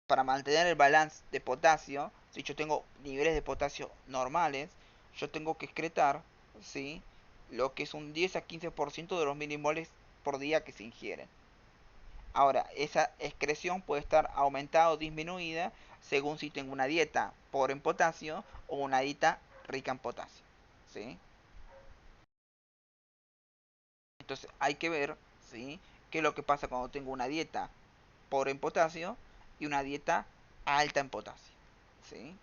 para mantener el balance de potasio, si yo tengo niveles de potasio normales, yo tengo que excretar, ¿sí? Lo que es un 10 a 15% de los milimoles por día que se ingieren. Ahora, esa excreción puede estar aumentada o disminuida según si tengo una dieta pobre en potasio o una dieta rica en potasio, ¿sí? Entonces hay que ver, ¿sí? qué es lo que pasa cuando tengo una dieta pobre en potasio y una dieta alta en potasio, ¿sí?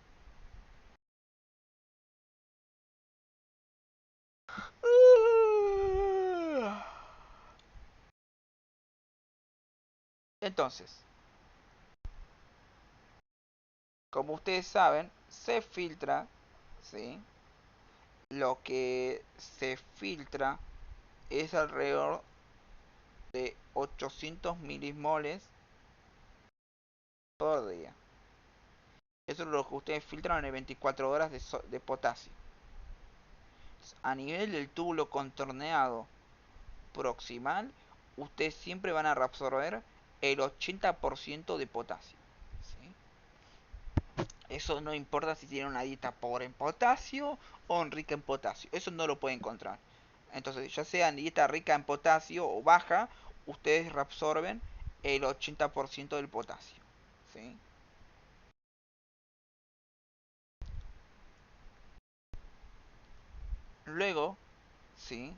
Entonces, como ustedes saben, se filtra, ¿sí? Lo que se filtra es alrededor de 800 milimoles por día. Eso es lo que ustedes filtran en 24 horas de potasio. A nivel del túbulo contorneado proximal, ustedes siempre van a reabsorber el 80% de potasio, ¿sí? Eso no importa si tienen una dieta pobre en potasio o en rica en potasio. Eso no lo pueden encontrar. Entonces, ya sea en dieta rica en potasio o baja, ustedes reabsorben el 80% del potasio, ¿sí? Luego, ¿sí?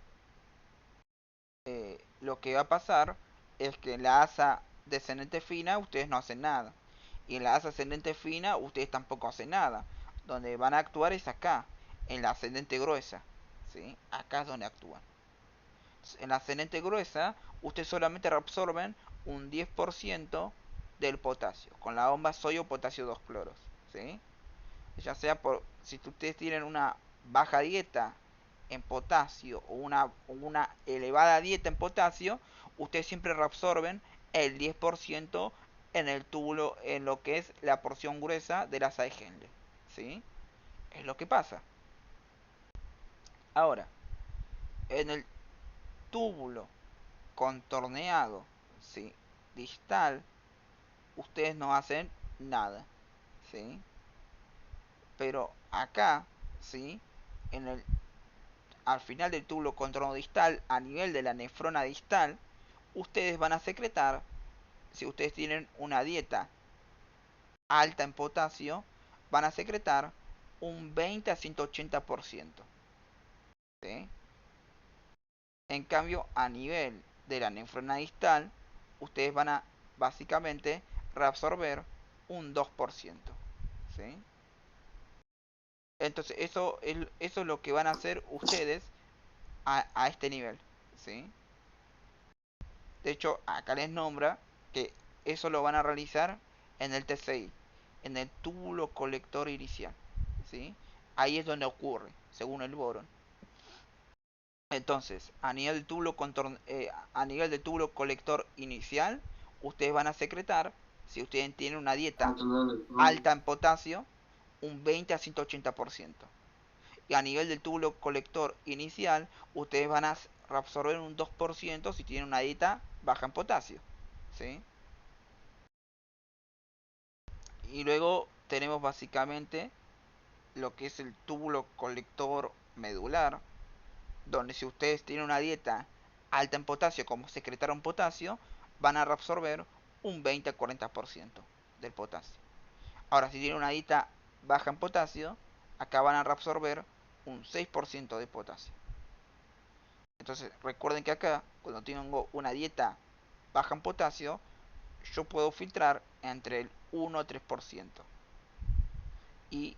Lo que va a pasar es que en la asa descendente fina ustedes no hacen nada. Y en la asa ascendente fina ustedes tampoco hacen nada. Donde van a actuar es acá, en la ascendente gruesa, ¿sí? Acá es donde actúan. En la ascendente gruesa, ustedes solamente reabsorben un 10% del potasio, con la bomba sodio potasio 2 cloros, ¿sí? Ya sea por, si ustedes tienen una baja dieta en potasio o una elevada dieta en potasio, ustedes siempre reabsorben el 10% en el túbulo, en lo que es la porción gruesa de la asa de Henle, ¿sí? Es lo que pasa. Ahora, en el túbulo contorneado, ¿sí? Distal, ustedes no hacen nada, ¿sí? Pero acá, ¿sí? En el al final del túbulo contorno distal, a nivel de la nefrona distal, ustedes van a secretar, si ustedes tienen una dieta alta en potasio, van a secretar un 20 a 180%. ¿Sí? En cambio, a nivel de la nefrona distal, ustedes van a básicamente reabsorber un 2%. ¿Sí? Entonces, eso es lo que van a hacer ustedes a este nivel. ¿Sí? De hecho, acá les nombra que eso lo van a realizar en el TCI, en el túbulo colector inicial. ¿Sí? Ahí es donde ocurre, según el boron. Entonces, a nivel del túbulo colector inicial, ustedes van a secretar, si ustedes tienen una dieta alta en potasio, un 20 a 180%. Y a nivel del túbulo colector inicial, ustedes van a reabsorber un 2% si tienen una dieta baja en potasio. ¿Sí? Y luego tenemos básicamente lo que es el túbulo colector medular, donde si ustedes tienen una dieta alta en potasio, como secretaron potasio, van a reabsorber un 20 a 40% del potasio. Ahora, si tienen una dieta baja en potasio, acá van a reabsorber un 6% de potasio. Entonces, recuerden que acá, cuando tengo una dieta baja en potasio, yo puedo filtrar entre el 1 a 3%. Y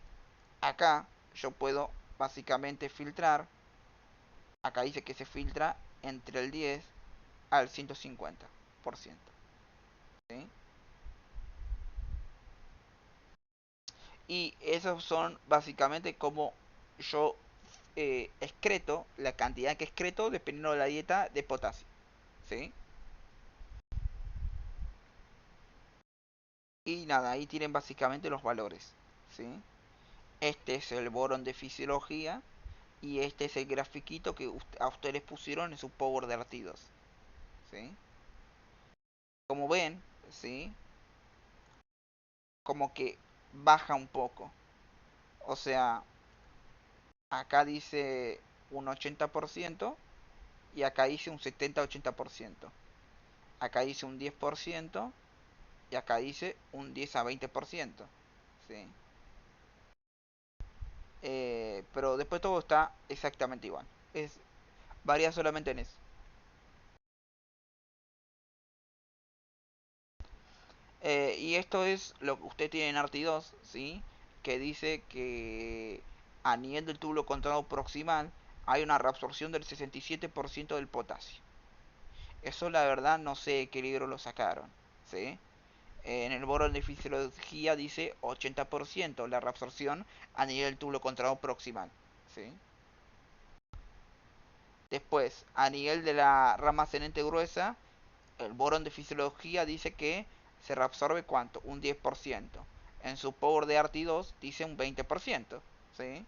acá yo puedo básicamente filtrar, acá dice que se filtra entre el 10 al 150%. ¿Sí? Y esos son básicamente como yo excreto, la cantidad que excreto dependiendo de la dieta de potasio. ¿Sí? Y nada, ahí tienen básicamente los valores. ¿Sí? Este es el boron de fisiología y este es el grafiquito que a ustedes pusieron en su power de artidos. ¿Sí? Como ven, ¿sí? Como que baja un poco. O sea, acá dice un 80% y acá dice un 70-80%. Acá dice un 10% y acá dice un 10 a 20%. ¿Sí? Pero después todo está exactamente igual. Varía solamente en eso. Y esto es lo que usted tiene en ARTI 2, ¿sí? Que dice que a nivel del túbulo contorno proximal hay una reabsorción del 67% del potasio. Eso la verdad no sé de qué libro lo sacaron, ¿sí? En el boron de fisiología dice 80% la reabsorción a nivel del túbulo contorno proximal, ¿sí? Después, a nivel de la rama ascendente gruesa, el boron de fisiología dice que se reabsorbe ¿cuánto? Un 10%. En su power de ARTI 2 dice un 20%. ¿Sí?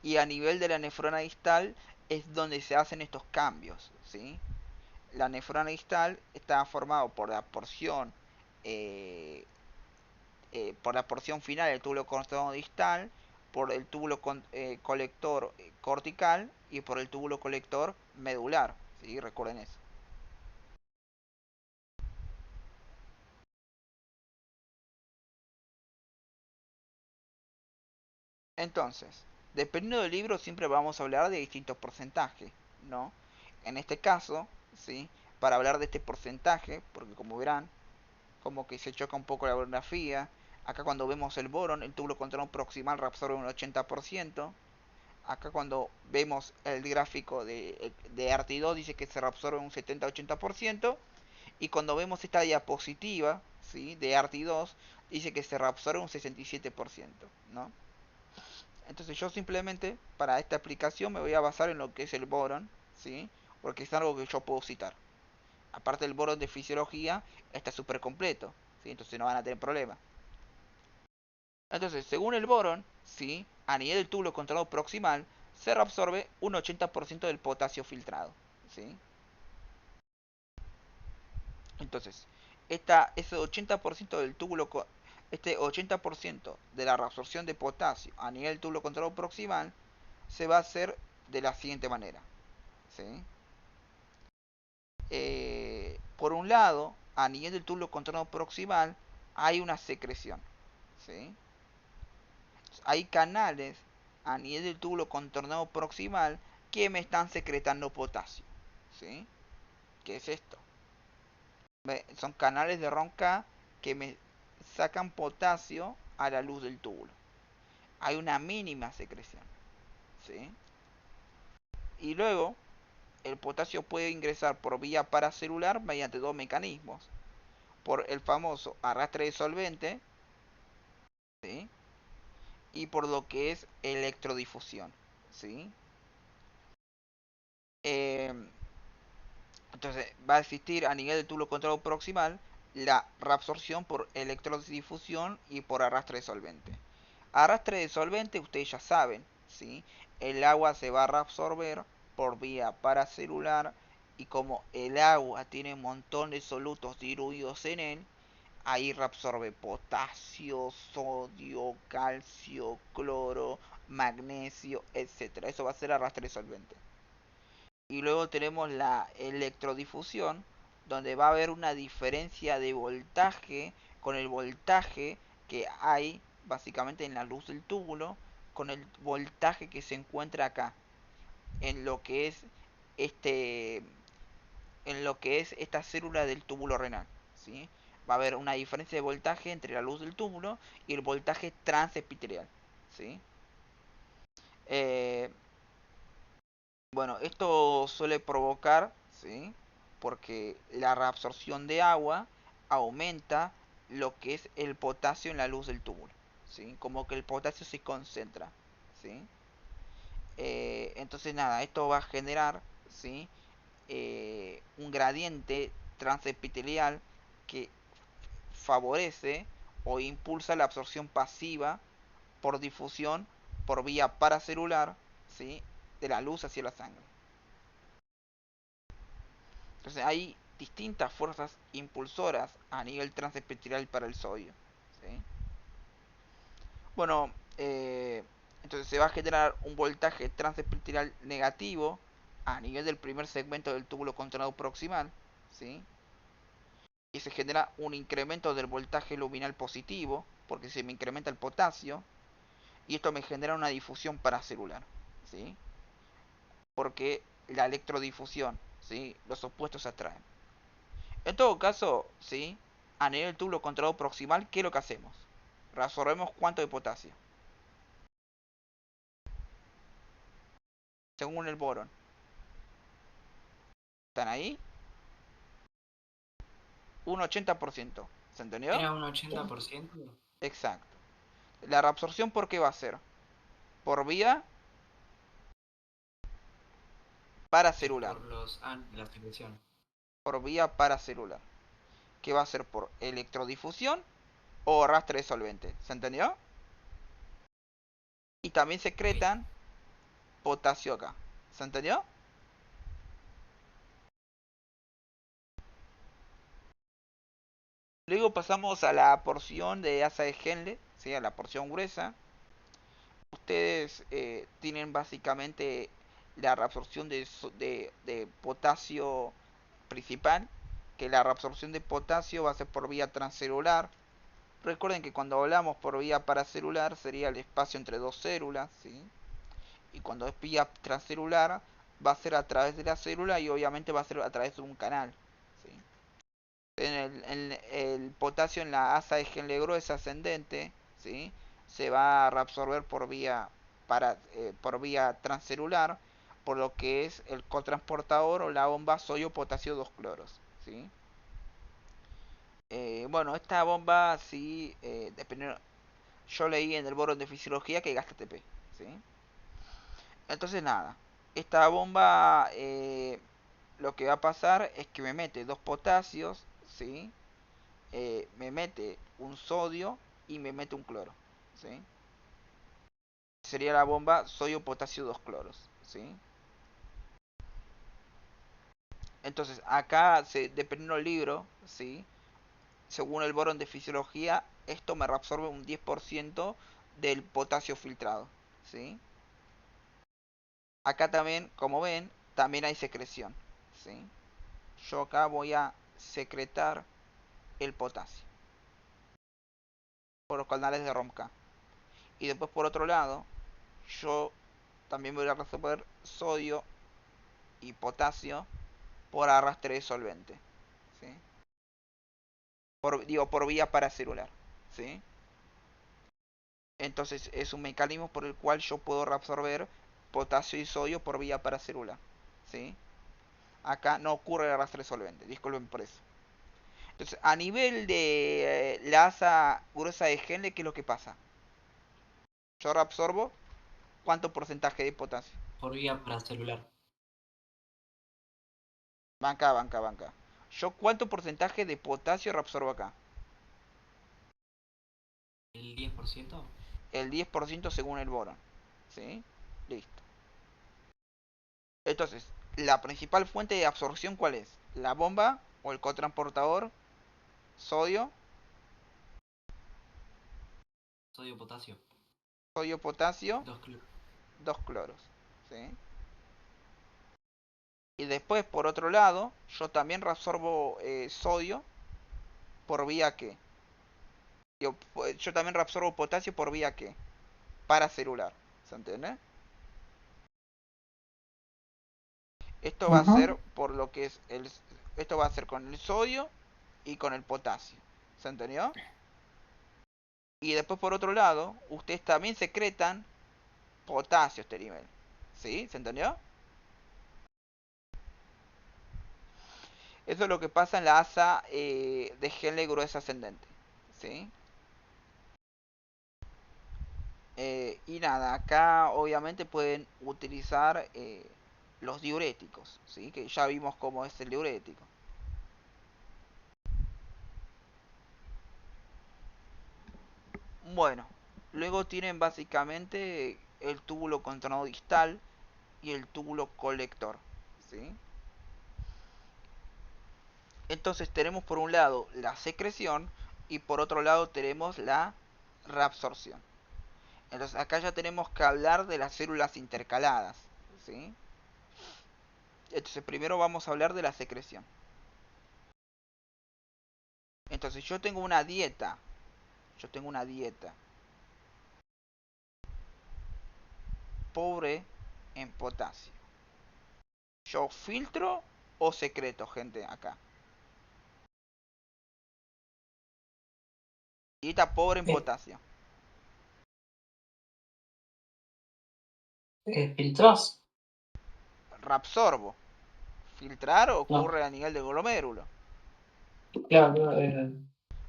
Y a nivel de la nefrona distal es donde se hacen estos cambios. ¿Sí? La nefrona distal está formado eh, por la porción final del túbulo contorno distal, por el túbulo colector cortical y por el túbulo colector medular. ¿Sí? Recuerden eso. Entonces, dependiendo del libro siempre vamos a hablar de distintos porcentajes, ¿no? En este caso, ¿sí? Para hablar de este porcentaje, porque como verán, como que se choca un poco la bibliografía, acá cuando vemos el boron, el túbulo contorno proximal reabsorbe un 80%, acá cuando vemos el gráfico de Artido dice que se reabsorbe un 70-80%, y cuando vemos esta diapositiva, ¿sí? De Arti2 dice que se reabsorbe un 67%, ¿no? Entonces yo simplemente para esta aplicación me voy a basar en lo que es el boron, ¿sí? Porque es algo que yo puedo citar. Aparte del boron de fisiología, está súper completo, ¿sí? Entonces no van a tener problema. Entonces, según el boron, ¿sí? A nivel del túbulo controlado proximal, se reabsorbe un 80% del potasio filtrado, ¿sí? Entonces, ese 80% del túbulo, este 80% de la reabsorción de potasio a nivel del túbulo controlado proximal se va a hacer de la siguiente manera, ¿sí? Por un lado, a nivel del túbulo contorno proximal, hay una secreción, ¿sí? Hay canales a nivel del túbulo contornado proximal que me están secretando potasio, ¿sí? ¿Qué es esto? Son canales de ronca que me sacan potasio a la luz del túbulo. Hay una mínima secreción, ¿sí? Y luego, el potasio puede ingresar por vía paracelular mediante dos mecanismos. Por el famoso arrastre de solvente, ¿sí? Y por lo que es electrodifusión, ¿sí? Eh, entonces va a existir a nivel del túbulo contorno proximal la reabsorción por electrodifusión y por arrastre de solvente. Arrastre de solvente, ustedes ya saben, ¿sí? El agua se va a reabsorber por vía paracelular y como el agua tiene un montón de solutos diluidos en él, ahí reabsorbe potasio, sodio, calcio, cloro, magnesio, etcétera. Eso va a ser arrastre de solvente. Y luego tenemos la electrodifusión, donde va a haber una diferencia de voltaje con el voltaje que hay básicamente en la luz del túbulo, con el voltaje que se encuentra acá, en lo que es este en lo que es esta célula del túbulo renal, ¿sí? Va a haber una diferencia de voltaje entre la luz del túbulo y el voltaje transepitelial, ¿sí? Eh, bueno, esto suele provocar, ¿sí? Porque la reabsorción de agua aumenta lo que es el potasio en la luz del túbulo, ¿sí? Como que el potasio se concentra, ¿sí? Entonces nada, esto va a generar, ¿sí? Un gradiente transepitelial que favorece o impulsa la absorción pasiva por difusión por vía paracelular, ¿sí? De la luz hacia la sangre. Entonces hay distintas fuerzas impulsoras a nivel transepitelial para el sodio, ¿sí? Bueno, entonces se va a generar un voltaje transepitelial negativo a nivel del primer segmento del túbulo contornado proximal, ¿sí? Y se genera un incremento del voltaje luminal positivo, porque se me incrementa el potasio, y esto me genera una difusión paracelular, ¿sí? Porque la electrodifusión, ¿sí? Los opuestos se atraen. En todo caso, ¿sí? A nivel del túbulo contornado proximal, ¿qué es lo que hacemos? Reabsorbemos cuánto de potasio, según el borón. ¿Están ahí? Un 80%. ¿Se entendió? ¿Era un 80%? Exacto. La reabsorción, ¿por qué va a ser? Por vía Es paracelular. por la secreción. Por vía paracelular. Que va a ser por electrodifusión o arrastre de solvente. ¿Se entendió? Y también Ok. secretan potasio acá. ¿Se entendió? Luego pasamos a la porción de asa de Henle, ¿sí? A la porción gruesa. Ustedes tienen básicamente la reabsorción de potasio principal, que la reabsorción de potasio va a ser por vía transcelular. Recuerden que cuando hablamos por vía paracelular sería el espacio entre dos células, ¿sí? Y cuando es vía transcelular va a ser a través de la célula y obviamente va a ser a través de un canal, ¿sí? El potasio en la asa de Henle es ascendente, ¿sí? Se va a reabsorber por vía transcelular, por lo que es el cotransportador o la bomba sodio-potasio 2 cloros, ¿sí? Bueno, esta bomba sí, yo leí en el borón de fisiología que gasta ATP, ¿sí? Entonces nada, esta bomba lo que va a pasar es que me mete dos potasios, ¿sí? Me mete un sodio y me mete un cloro, ¿sí? Sería la bomba sodio-potasio 2 cloros, ¿sí? Entonces acá, dependiendo del libro, ¿sí? Según el borón de fisiología, esto me reabsorbe un 10% del potasio filtrado, ¿sí? Acá también, como ven, también hay secreción, ¿sí? Yo acá voy a secretar el potasio por los canales de ROMK. Y después por otro lado, yo también voy a resolver sodio y potasio por arrastre de solvente, ¿sí? Por vía paracelular, ¿sí? Entonces es un mecanismo por el cual yo puedo reabsorber potasio y sodio por vía paracelular, ¿sí? Acá no ocurre el arrastre de solvente, disculpen por eso. Entonces, a nivel de la asa gruesa de Henle, ¿qué es lo que pasa? Yo reabsorbo ¿cuánto porcentaje de potasio? Por vía paracelular. Banca, banca, banca. Yo ¿cuánto porcentaje de potasio reabsorbo acá? ¿El 10%? El 10% según el boron, ¿sí? Listo. Entonces, la principal fuente de absorción, ¿cuál es? La bomba o el cotransportador, sodio, Sodio, potasio. sodio, potasio, 2 dos cloros, ¿sí? Y después, por otro lado, yo también reabsorbo sodio por vía ¿qué? Yo también reabsorbo potasio por vía ¿qué? Paracelular, ¿se entiende? Esto va a Ajá. ser por lo que es el... Esto va a ser con el sodio y con el potasio, ¿se entendió? Y después, por otro lado, ustedes también secretan potasio a este nivel, ¿sí? ¿Se entendió? Eso es lo que pasa en la asa de Henle gruesa ascendente, ¿sí? Y nada, acá obviamente pueden utilizar los diuréticos, ¿sí? Que ya vimos cómo es el diurético. Bueno, luego tienen básicamente el túbulo contorno distal y el túbulo colector, ¿sí? Entonces tenemos por un lado la secreción y por otro lado tenemos la reabsorción. Entonces acá ya tenemos que hablar de las células intercaladas, ¿sí? Entonces primero vamos a hablar de la secreción. Entonces yo tengo una dieta pobre en potasio. ¿Yo filtro o secreto, gente, acá? Dieta pobre en Eh, potasio. ¿Filtras? Reabsorbo. Filtrar No, ocurre a nivel de glomérulo. claro,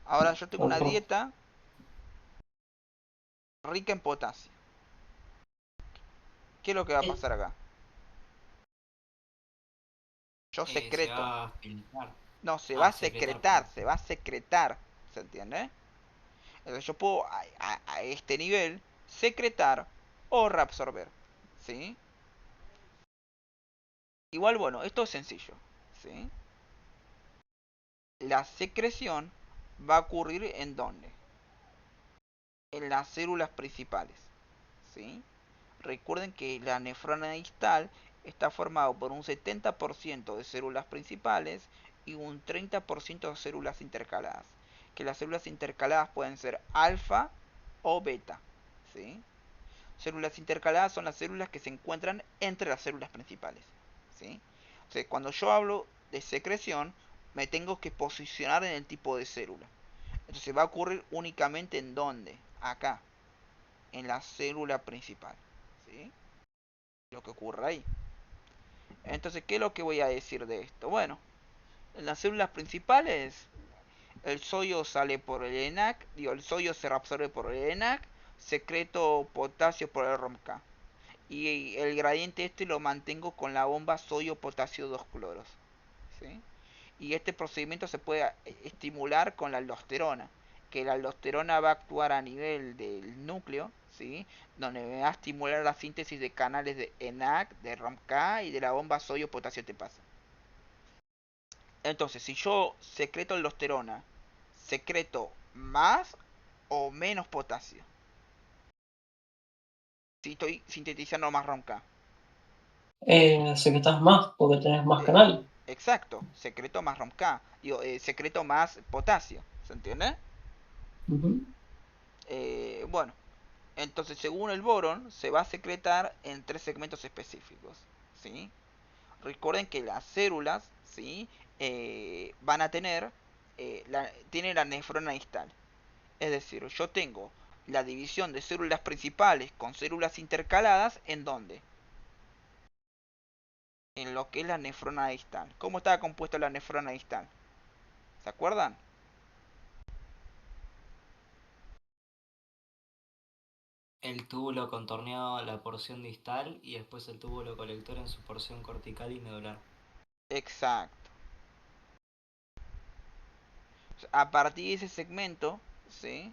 Ahora yo tengo una otro. dieta rica en potasio. ¿Qué es lo que va a Eh, pasar acá? Yo Se secreto. va a filtrar. No, se va a Ah, secretar, secretar, perdón. se va a secretar. ¿Se entiende? Entonces yo puedo a este nivel secretar o reabsorber. ¿Sí? Igual, bueno, esto es sencillo. ¿Sí? La secreción va a ocurrir en dónde? En las células principales. ¿Sí? Recuerden que la nefrona distal está formado por un 70% de células principales y un 30% de células intercaladas. Que las células intercaladas pueden ser alfa o beta. ¿Sí? Células intercaladas son las células que se encuentran entre las células principales, ¿sí? O sea, cuando yo hablo de secreción, me tengo que posicionar en el tipo de célula. Entonces va a ocurrir únicamente en dónde? Acá, en la célula principal, ¿sí? Lo que ocurre ahí. Entonces, ¿qué es lo que voy a decir de esto? Bueno, en las células principales, el sodio sale por el ENAC, el sodio se reabsorbe por el ENAC, secreto potasio por el ROMK. Y el gradiente este lo mantengo con la bomba sodio potasio 2 cloros, ¿sí? Y este procedimiento se puede estimular con la aldosterona, que la aldosterona va a actuar a nivel del núcleo, ¿sí? Donde me va a estimular la síntesis de canales de ENAC, de ROMK y de la bomba sodio potasio tepasa. Entonces, si yo secreto aldosterona, secreto más o menos potasio. Si estoy sintetizando más ROMK. secretas más porque tenés más Eh, canales. exacto, secreto más ROMK, digo, secreto más potasio, ¿se entiende? Ujú. Bueno, entonces según el boron se va a secretar en tres segmentos específicos, ¿sí? Recuerden que las células, ¿sí? Van a tener, tienen la nefrona distal. Es decir, yo tengo la división de células principales con células intercaladas, ¿en dónde? En lo que es la nefrona distal. ¿Cómo estaba compuesta la nefrona distal? ¿Se acuerdan? El túbulo contorneado a la porción distal y después el túbulo colector en su porción cortical y medular. Exacto. A partir de ese segmento, ¿sí?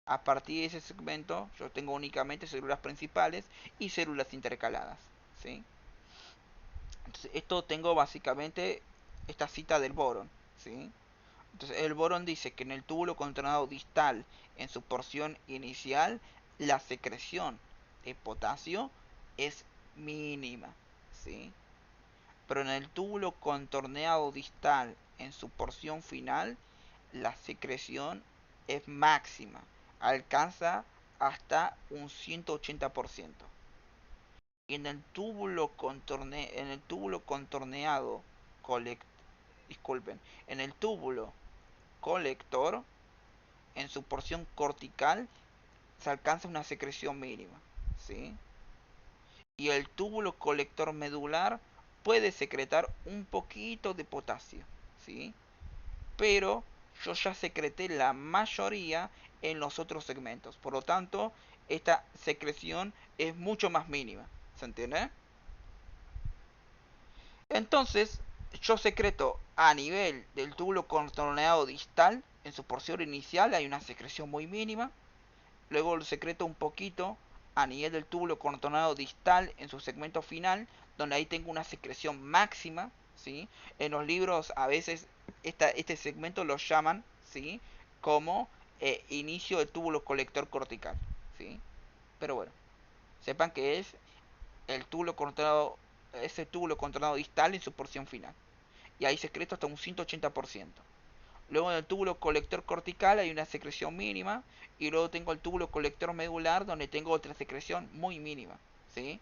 A partir de ese segmento yo tengo únicamente células principales y células intercaladas, ¿sí? Entonces esto tengo básicamente esta cita del boron, ¿sí? Entonces el boron dice que en el túbulo contornado distal, en su porción inicial, la secreción de potasio es mínima, ¿sí? Pero en el túbulo contorneado distal, en su porción final, la secreción es máxima, alcanza hasta un 180%. Y en el túbulo contorneado, disculpen, en el túbulo colector, en su porción cortical, se alcanza una secreción mínima, ¿sí? Y el túbulo colector medular puede secretar un poquito de potasio, ¿sí? Pero yo ya secreté la mayoría en los otros segmentos. Por lo tanto, esta secreción es mucho más mínima. ¿Se entiende? Entonces, yo secreto a nivel del túbulo contorneado distal, en su porción inicial hay una secreción muy mínima. Luego lo secreto un poquito a nivel del túbulo contorneado distal en su segmento final, donde ahí tengo una secreción máxima, ¿sí? En los libros a veces este segmento lo llaman, ¿sí? Como inicio del túbulo colector cortical, ¿sí? Pero bueno, sepan que es el túbulo contorneado, ese túbulo contorneado distal en su porción final. Y ahí secreto hasta un 180%. Luego en el túbulo colector cortical hay una secreción mínima. Y luego tengo el túbulo colector medular donde tengo otra secreción muy mínima, ¿sí?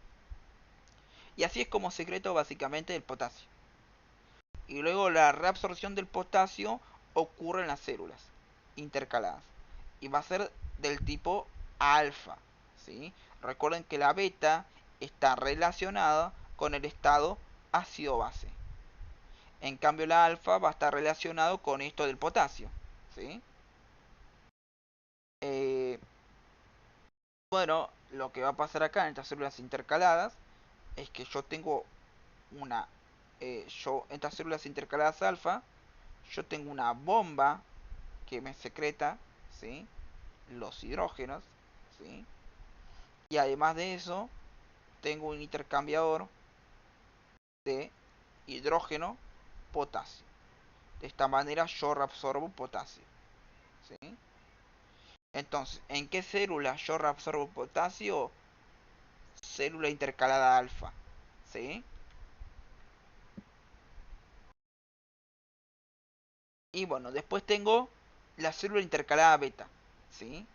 Y así es como secreto básicamente el potasio. Y luego la reabsorción del potasio ocurre en las células intercaladas. Y va a ser del tipo alfa, ¿sí? Recuerden que la beta está relacionada con el estado ácido-base. En cambio la alfa va a estar relacionado con esto del potasio, ¿sí? Eh, bueno, lo que va a pasar acá en estas células intercaladas es que yo tengo una, en estas células intercaladas alfa, yo tengo una bomba que me secreta, ¿sí? Los hidrógenos, ¿sí? Y además de eso, tengo un intercambiador de hidrógeno potasio. De esta manera yo reabsorbo potasio, ¿sí? Entonces, ¿en qué célula yo reabsorbo potasio? Célula intercalada alfa, ¿sí? Y bueno, después tengo la célula intercalada beta, ¿sí?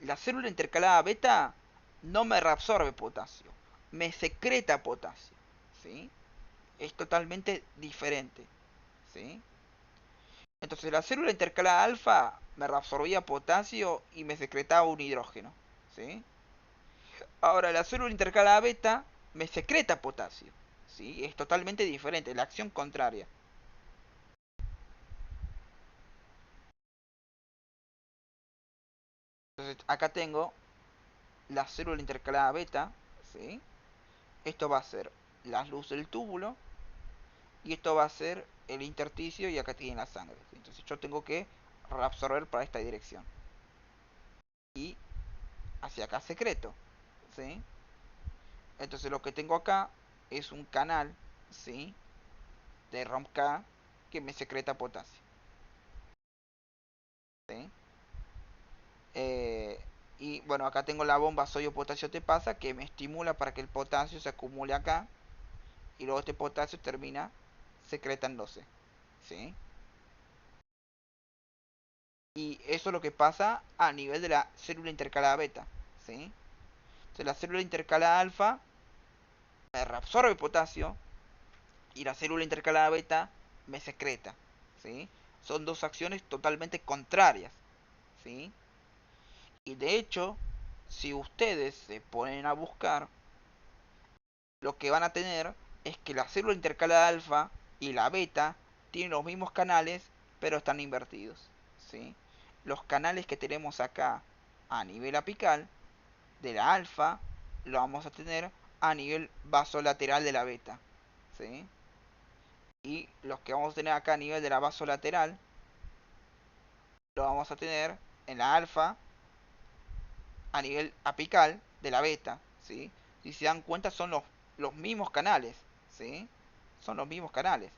La célula intercalada beta no me reabsorbe potasio, me secreta potasio, ¿sí? Es totalmente diferente, ¿sí? Entonces la célula intercalada alfa me reabsorbía potasio y me secretaba un hidrógeno, ¿sí? Ahora la célula intercalada beta me secreta potasio, ¿sí? Es totalmente diferente, la acción contraria. Entonces acá tengo la célula intercalada beta, ¿sí? Esto va a ser la luz del túbulo y esto va a ser el intersticio y acá tiene la sangre, ¿sí? Entonces yo tengo que reabsorber para esta dirección y hacia acá secreto, ¿sí? Entonces lo que tengo acá es un canal, ¿sí? De ROMK que me secreta potasio, ¿sí? Y bueno, acá tengo la bomba sodio-potasio te pasa que me estimula para que el potasio se acumule acá y luego este potasio termina secretándose, ¿sí? Y eso es lo que pasa a nivel de la célula intercalada beta, ¿sí? Entonces la célula intercalada alfa me reabsorbe potasio y la célula intercalada beta me secreta, ¿sí? Son dos acciones totalmente contrarias, ¿sí? Y de hecho, si ustedes se ponen a buscar, lo que van a tener es que la célula intercalada alfa y la beta tienen los mismos canales, pero están invertidos, ¿sí? Los canales que tenemos acá a nivel apical de la alfa lo vamos a tener a nivel basolateral de la beta, ¿sí? Y los que vamos a tener acá a nivel de la basolateral lo vamos a tener en la alfa a nivel apical de la beta, ¿sí? Si se dan cuenta son los mismos canales, ¿sí? Son los mismos canales.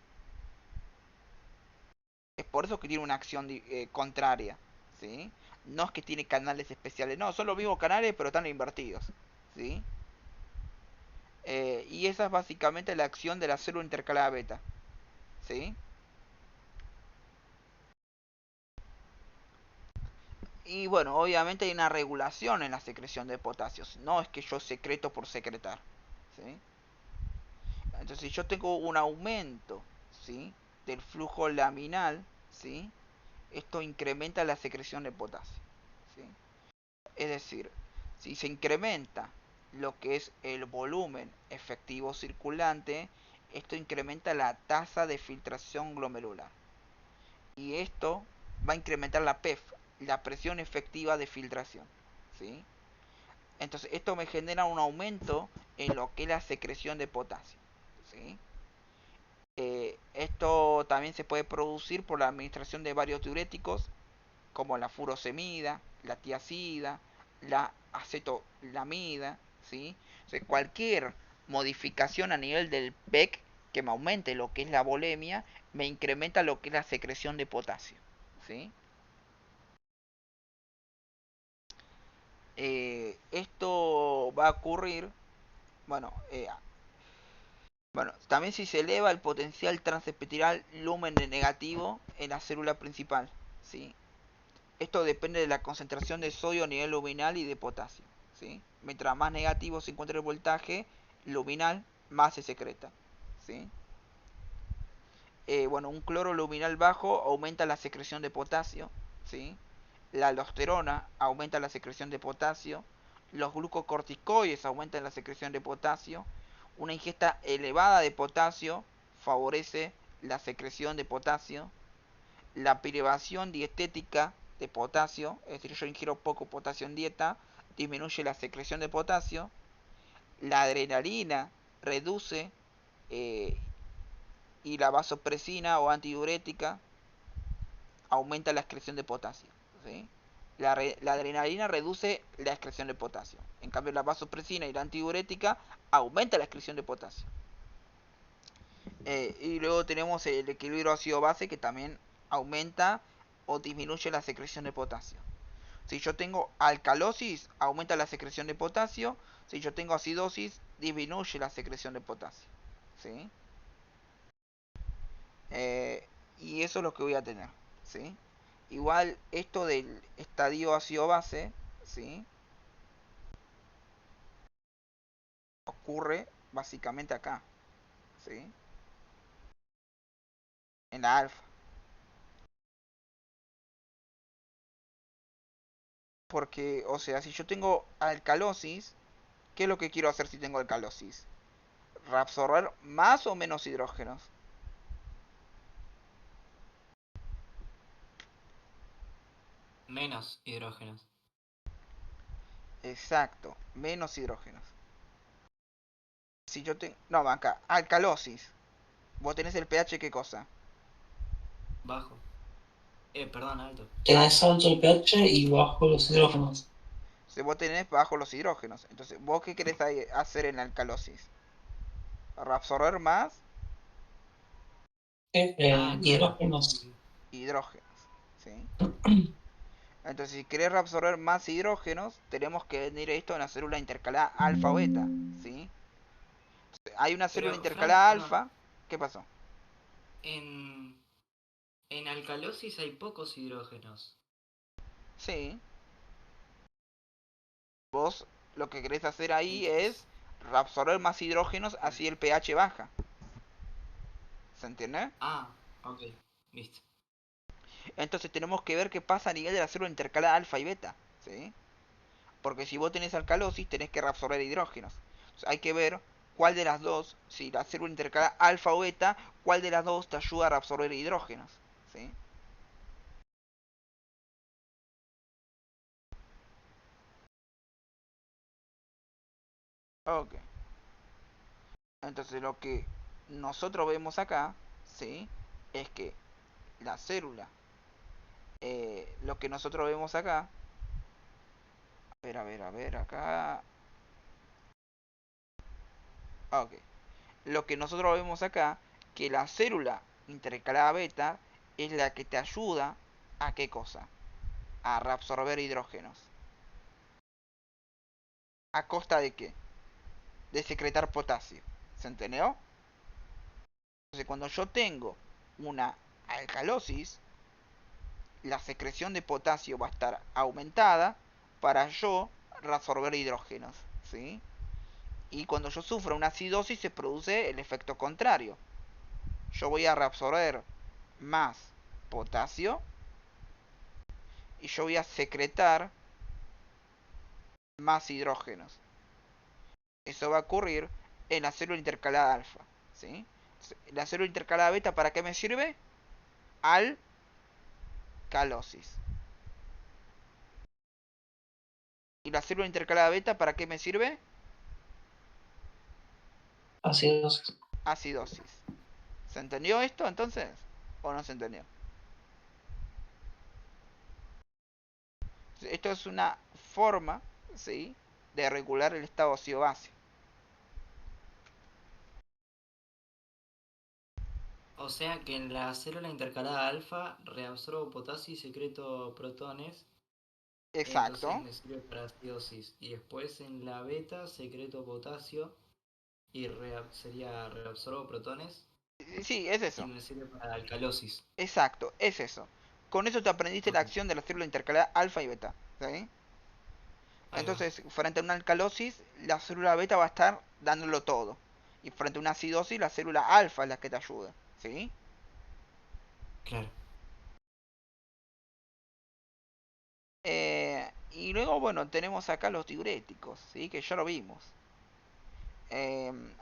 Es por eso que tiene una acción contraria, ¿sí? No es que tiene canales especiales, no, son los mismos canales pero están invertidos, ¿sí? Y esa es básicamente la acción de la célula intercalada beta, ¿sí? Y bueno, obviamente hay una regulación en la secreción de potasio, no es que yo secreto por secretar, ¿sí? Entonces si yo tengo un aumento, ¿sí? Del flujo laminal, ¿sí? Esto incrementa la secreción de potasio, ¿sí? Es decir, si se incrementa lo que es el volumen efectivo circulante, esto incrementa la tasa de filtración glomerular. Y esto va a incrementar la PEF, la presión efectiva de filtración, ¿sí? Entonces esto me genera un aumento en lo que es la secreción de potasio, ¿sí? Esto también se puede producir por la administración de varios diuréticos como la furosemida, la tiazida, la acetolamida, ¿sí? O sea, cualquier modificación a nivel del PEC que me aumente lo que es la volemia, me incrementa lo que es la secreción de potasio, ¿sí? Esto va a ocurrir, bueno, bueno, también si se eleva el potencial transepidural lumen negativo en la célula principal, ¿sí? Esto depende de la concentración de sodio a nivel luminal y de potasio, ¿sí? Mientras más negativo se encuentra el voltaje luminal, más se secreta, ¿sí? Bueno, un cloro luminal bajo aumenta la secreción de potasio, ¿sí? La aldosterona aumenta la secreción de potasio, los glucocorticoides aumentan la secreción de potasio, una ingesta elevada de potasio favorece la secreción de potasio, la privación dietética de potasio, es decir, yo ingiero poco potasio en dieta, disminuye la secreción de potasio, la adrenalina reduce eh, y la vasopresina o antidiurética aumenta la excreción de potasio, ¿sí? La adrenalina reduce la excreción de potasio. En cambio, la vasopresina y la antidiurética aumenta la excreción de potasio. Y luego tenemos el equilibrio ácido-base que también aumenta o disminuye la secreción de potasio. Si yo tengo alcalosis, aumenta la secreción de potasio. Si yo tengo acidosis, disminuye la secreción de potasio, ¿sí? Y eso es lo que voy a tener, ¿sí? Igual esto del estadio ácido-base, ¿sí? Ocurre básicamente acá, ¿sí? En la alfa. Porque, o sea, si yo tengo alcalosis, ¿qué es lo que quiero hacer si tengo alcalosis? Reabsorber más o menos hidrógenos. Menos hidrógenos. Exacto, menos hidrógenos. Si yo tengo... No, acá, alcalosis. Vos tenés el pH, ¿qué cosa? Bajo. Perdón, alto. Tenés alto el pH y bajo los hidrógenos. Si vos tenés bajo los hidrógenos. Entonces, ¿vos qué querés hacer en la alcalosis? Reabsorber más Ah, claro. Sí, Hidrógenos. sí. hidrógenos, ¿sí? Entonces, si querés reabsorber más hidrógenos, tenemos que venir esto en la célula intercalada alfa o beta, ¿sí? Hay una célula Pero, Frank, intercalada no, alfa. ¿Qué pasó? en, en alcalosis hay pocos hidrógenos. Sí, vos lo que querés hacer ahí Entonces, es reabsorber más hidrógenos, así el pH baja. ¿Se entiende? ah, ok, listo. Entonces tenemos que ver qué pasa a nivel de la célula intercalada alfa y beta, ¿sí? Porque si vos tenés alcalosis, tenés que reabsorber hidrógenos. Entonces, hay que ver cuál de las dos, si la célula intercalada alfa o beta, cuál de las dos te ayuda a reabsorber hidrógenos, ¿sí? Ok. Entonces lo que nosotros vemos acá, ¿sí? Es que la célula, lo que nosotros vemos acá, a ver, acá, ok. Lo que nosotros vemos acá, que la célula intercalada beta es la que te ayuda a qué cosa, a reabsorber hidrógenos. ¿A costa de qué? De secretar potasio. ¿Se entendió? Entonces cuando yo tengo una alcalosis, la secreción de potasio va a estar aumentada para yo reabsorber hidrógenos, ¿sí? Y cuando yo sufro una acidosis se produce el efecto contrario. Yo voy a reabsorber más potasio y yo voy a secretar más hidrógenos. Eso va a ocurrir en la célula intercalada alfa, ¿sí? La célula intercalada beta, ¿para qué me sirve? Alcalosis. ¿Y la célula intercalada beta para qué me sirve? Acidosis. Acidosis. ¿Se entendió esto entonces? ¿O no se entendió? Esto es una forma, ¿sí?, de regular el estado ácido-base. O sea que en la célula intercalada alfa reabsorbo potasio y secreto protones, entonces Exacto. me sirve para acidosis. Y después en la beta secreto potasio y sería reabsorbo protones Sí, es y eso. me sirve para alcalosis. Exacto, es eso. Con eso te aprendiste la Ok, acción de la célula intercalada alfa y beta, ¿sí? ahí va. Entonces, frente a una alcalosis, la célula beta va a estar dándolo todo. Y frente a una acidosis, la célula alfa es la que te ayuda, ¿sí? Claro. Y luego, bueno, tenemos acá los diuréticos, ¿sí? Que ya lo vimos.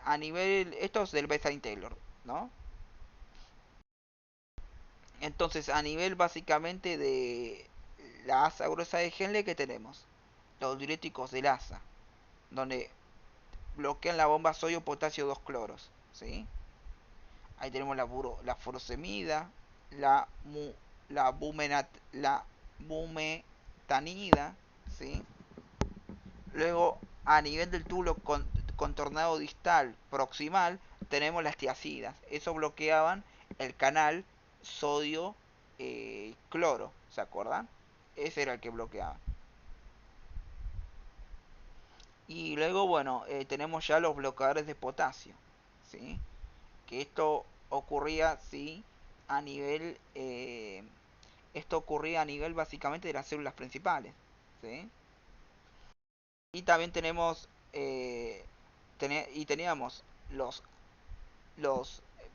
A nivel, esto es del Best Taylor, ¿no? Entonces, a nivel básicamente de la asa gruesa de Henle, que tenemos los diuréticos del asa, donde bloquean la bomba sodio-potasio 2 cloros, ¿sí? Ahí tenemos la furosemida, la, mu, la bumetanida, ¿sí? Luego, a nivel del túbulo contornado distal proximal, tenemos las tiacidas. Eso bloqueaban el canal sodio-cloro, ¿se acuerdan? Ese era el que bloqueaba. Y luego, bueno, tenemos ya los bloqueadores de potasio, ¿sí? Que esto ocurría, sí, a nivel... esto ocurría a nivel básicamente de las células principales, ¿sí? Y también tenemos... y teníamos los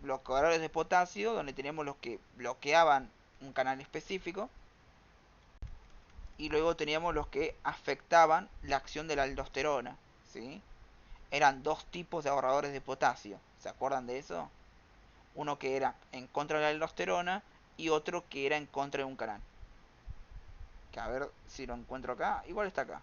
bloqueadores de potasio, donde teníamos los que bloqueaban un canal específico, y luego teníamos los que afectaban la acción de la aldosterona, ¿sí? Eran dos tipos de ahorradores de potasio, ¿se acuerdan de eso? Uno que era en contra de la aldosterona y otro que era en contra de un canal. Que a ver si lo encuentro acá, igual está acá.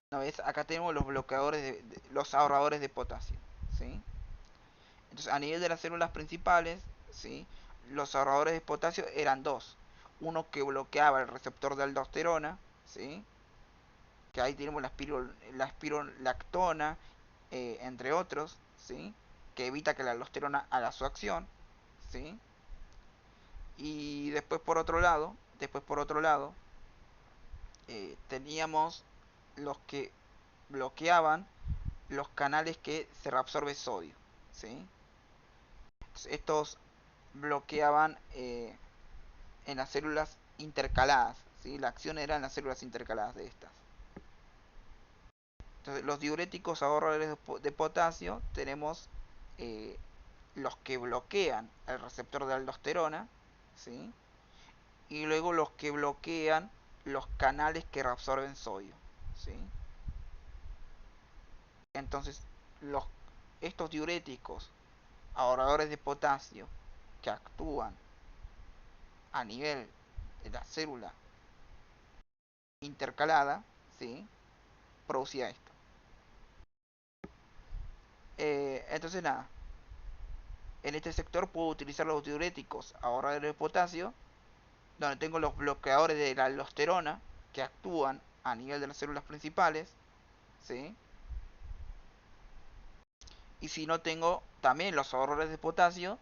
¿No ves? Acá tenemos los bloqueadores los ahorradores de potasio, ¿sí? Entonces, a nivel de las células principales, ¿sí?, los ahorradores de potasio eran dos. Uno que bloqueaba el receptor de aldosterona, ¿sí? Que ahí tenemos la espirolactona, entre otros, ¿sí? Que evita que la aldosterona haga su acción, ¿sí? Y después por otro lado, teníamos los que bloqueaban los canales que se reabsorbe sodio, ¿sí? Estos bloqueaban en las células intercaladas, ¿sí? La acción era en las células intercaladas de estas. Entonces, los diuréticos ahorradores de potasio tenemos eh, los que bloquean el receptor de aldosterona, ¿sí? Y luego los que bloquean los canales que reabsorben sodio, ¿sí? Entonces, los, estos diuréticos ahorradores de potasio que actúan a nivel de la célula intercalada, ¿sí? Producía esto. Entonces, nada, en este sector puedo utilizar los diuréticos ahorradores de potasio, donde tengo los bloqueadores de la aldosterona que actúan a nivel de las células principales, ¿sí? Y si no, tengo también los ahorradores de potasio,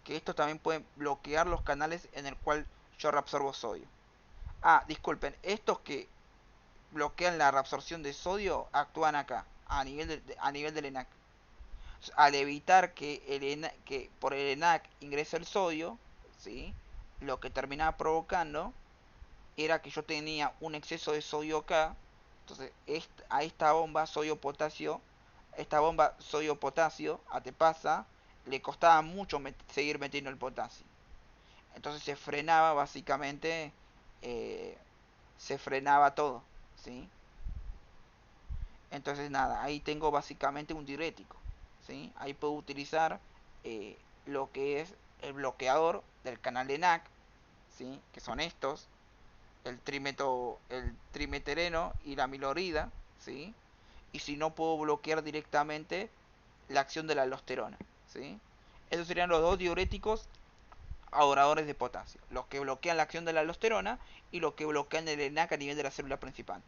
que estos también pueden bloquear los canales en el cual yo reabsorbo sodio. Ah, disculpen, estos que bloquean la reabsorción de sodio actúan acá, a nivel del ENAC. Al evitar que, que por el ENAC ingrese el sodio, ¿sí? Lo que terminaba provocando era que yo tenía un exceso de sodio acá. Entonces, a esta bomba sodio-potasio, a te pasa, le costaba mucho seguir metiendo el potasio. Entonces se frenaba básicamente, eh, se frenaba todo, ¿sí? Entonces nada, ahí tengo básicamente un diurético, ¿sí? Ahí puedo utilizar lo que es el bloqueador del canal de NAC, ¿sí? Que son estos, el trimetereno y la milorida, ¿sí? Y si no, puedo bloquear directamente la acción de la aldosterona, ¿sí? Esos serían los dos diuréticos ahorradores de potasio, los que bloquean la acción de la aldosterona y los que bloquean el ENAC a nivel de la célula principal.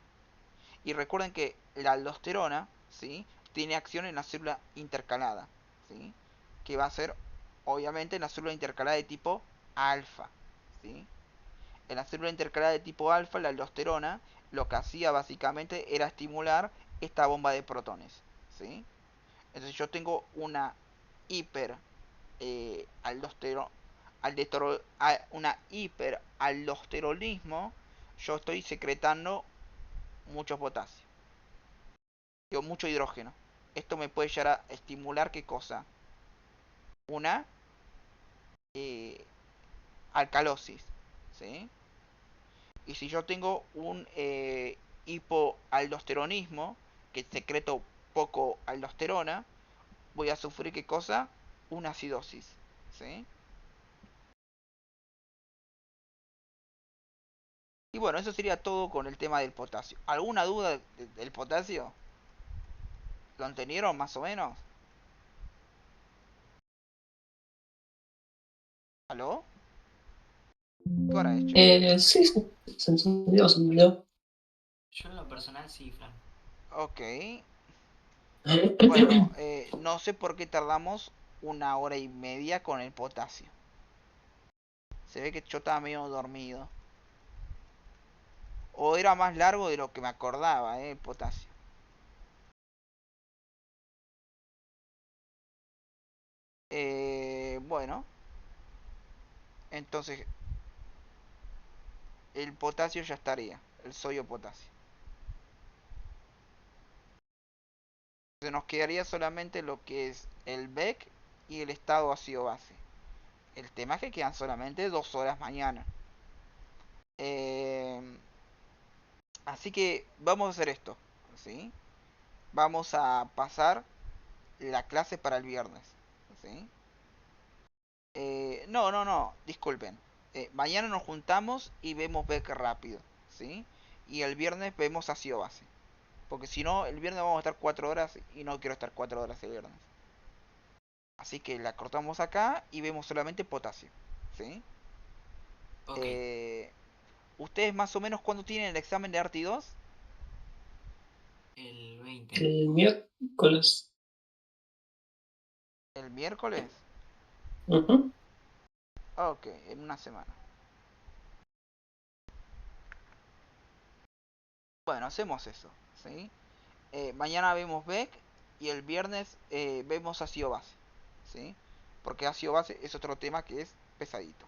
Y recuerden que la aldosterona, ¿sí? Tiene acción en la célula intercalada, ¿sí? Que va a ser, obviamente, en la célula intercalada de tipo alfa, ¿sí? En la célula intercalada de tipo alfa, la aldosterona lo que hacía básicamente era estimular esta bomba de protones, ¿sí? Entonces yo tengo una hiper aldostero, una hiperaldosteronismo, yo estoy secretando mucho potasio, digo, mucho hidrógeno. Esto me puede llegar a estimular qué cosa, una alcalosis, ¿sí? Y si yo tengo un hipoaldosteronismo, que secreto poco aldosterona, voy a sufrir qué cosa, una acidosis, ¿sí? Y bueno, eso sería todo con el tema del potasio. ¿Alguna duda del potasio? ¿Lo entendieron más o menos? ¿Aló? ¿Qué hora es, che? Sí, sí, se entendió, se entendió. Yo en lo personal sí, Fran. Ok. Bueno, no sé por qué tardamos una hora y media con el potasio. Se ve que yo estaba medio dormido. O era más largo de lo que me acordaba, el potasio. Bueno, entonces el potasio ya estaría. El sodio potasio. Se nos quedaría solamente lo que es el BEC y el estado ácido base. El tema es que quedan solamente 2 horas mañana. Eh, Así que vamos a hacer esto, ¿sí? Vamos a pasar la clase para el viernes, ¿sí? No, no, no, disculpen. Mañana nos juntamos y vemos beca rápido, ¿sí? Y el viernes vemos ácido base. Porque si no, el viernes vamos a estar 4 horas y no quiero estar 4 horas el viernes. Así que la cortamos acá y vemos solamente potasio, ¿sí? Ok, Eh, ¿Ustedes más o menos cuándo tienen el examen de ARTI 2? el 20. El miércoles. ¿El miércoles? Ujú. Ok, en una semana. Bueno, hacemos eso, ¿sí? Mañana vemos Beck y el viernes vemos ácido base, ¿sí? Porque ácido base es otro tema que es pesadito.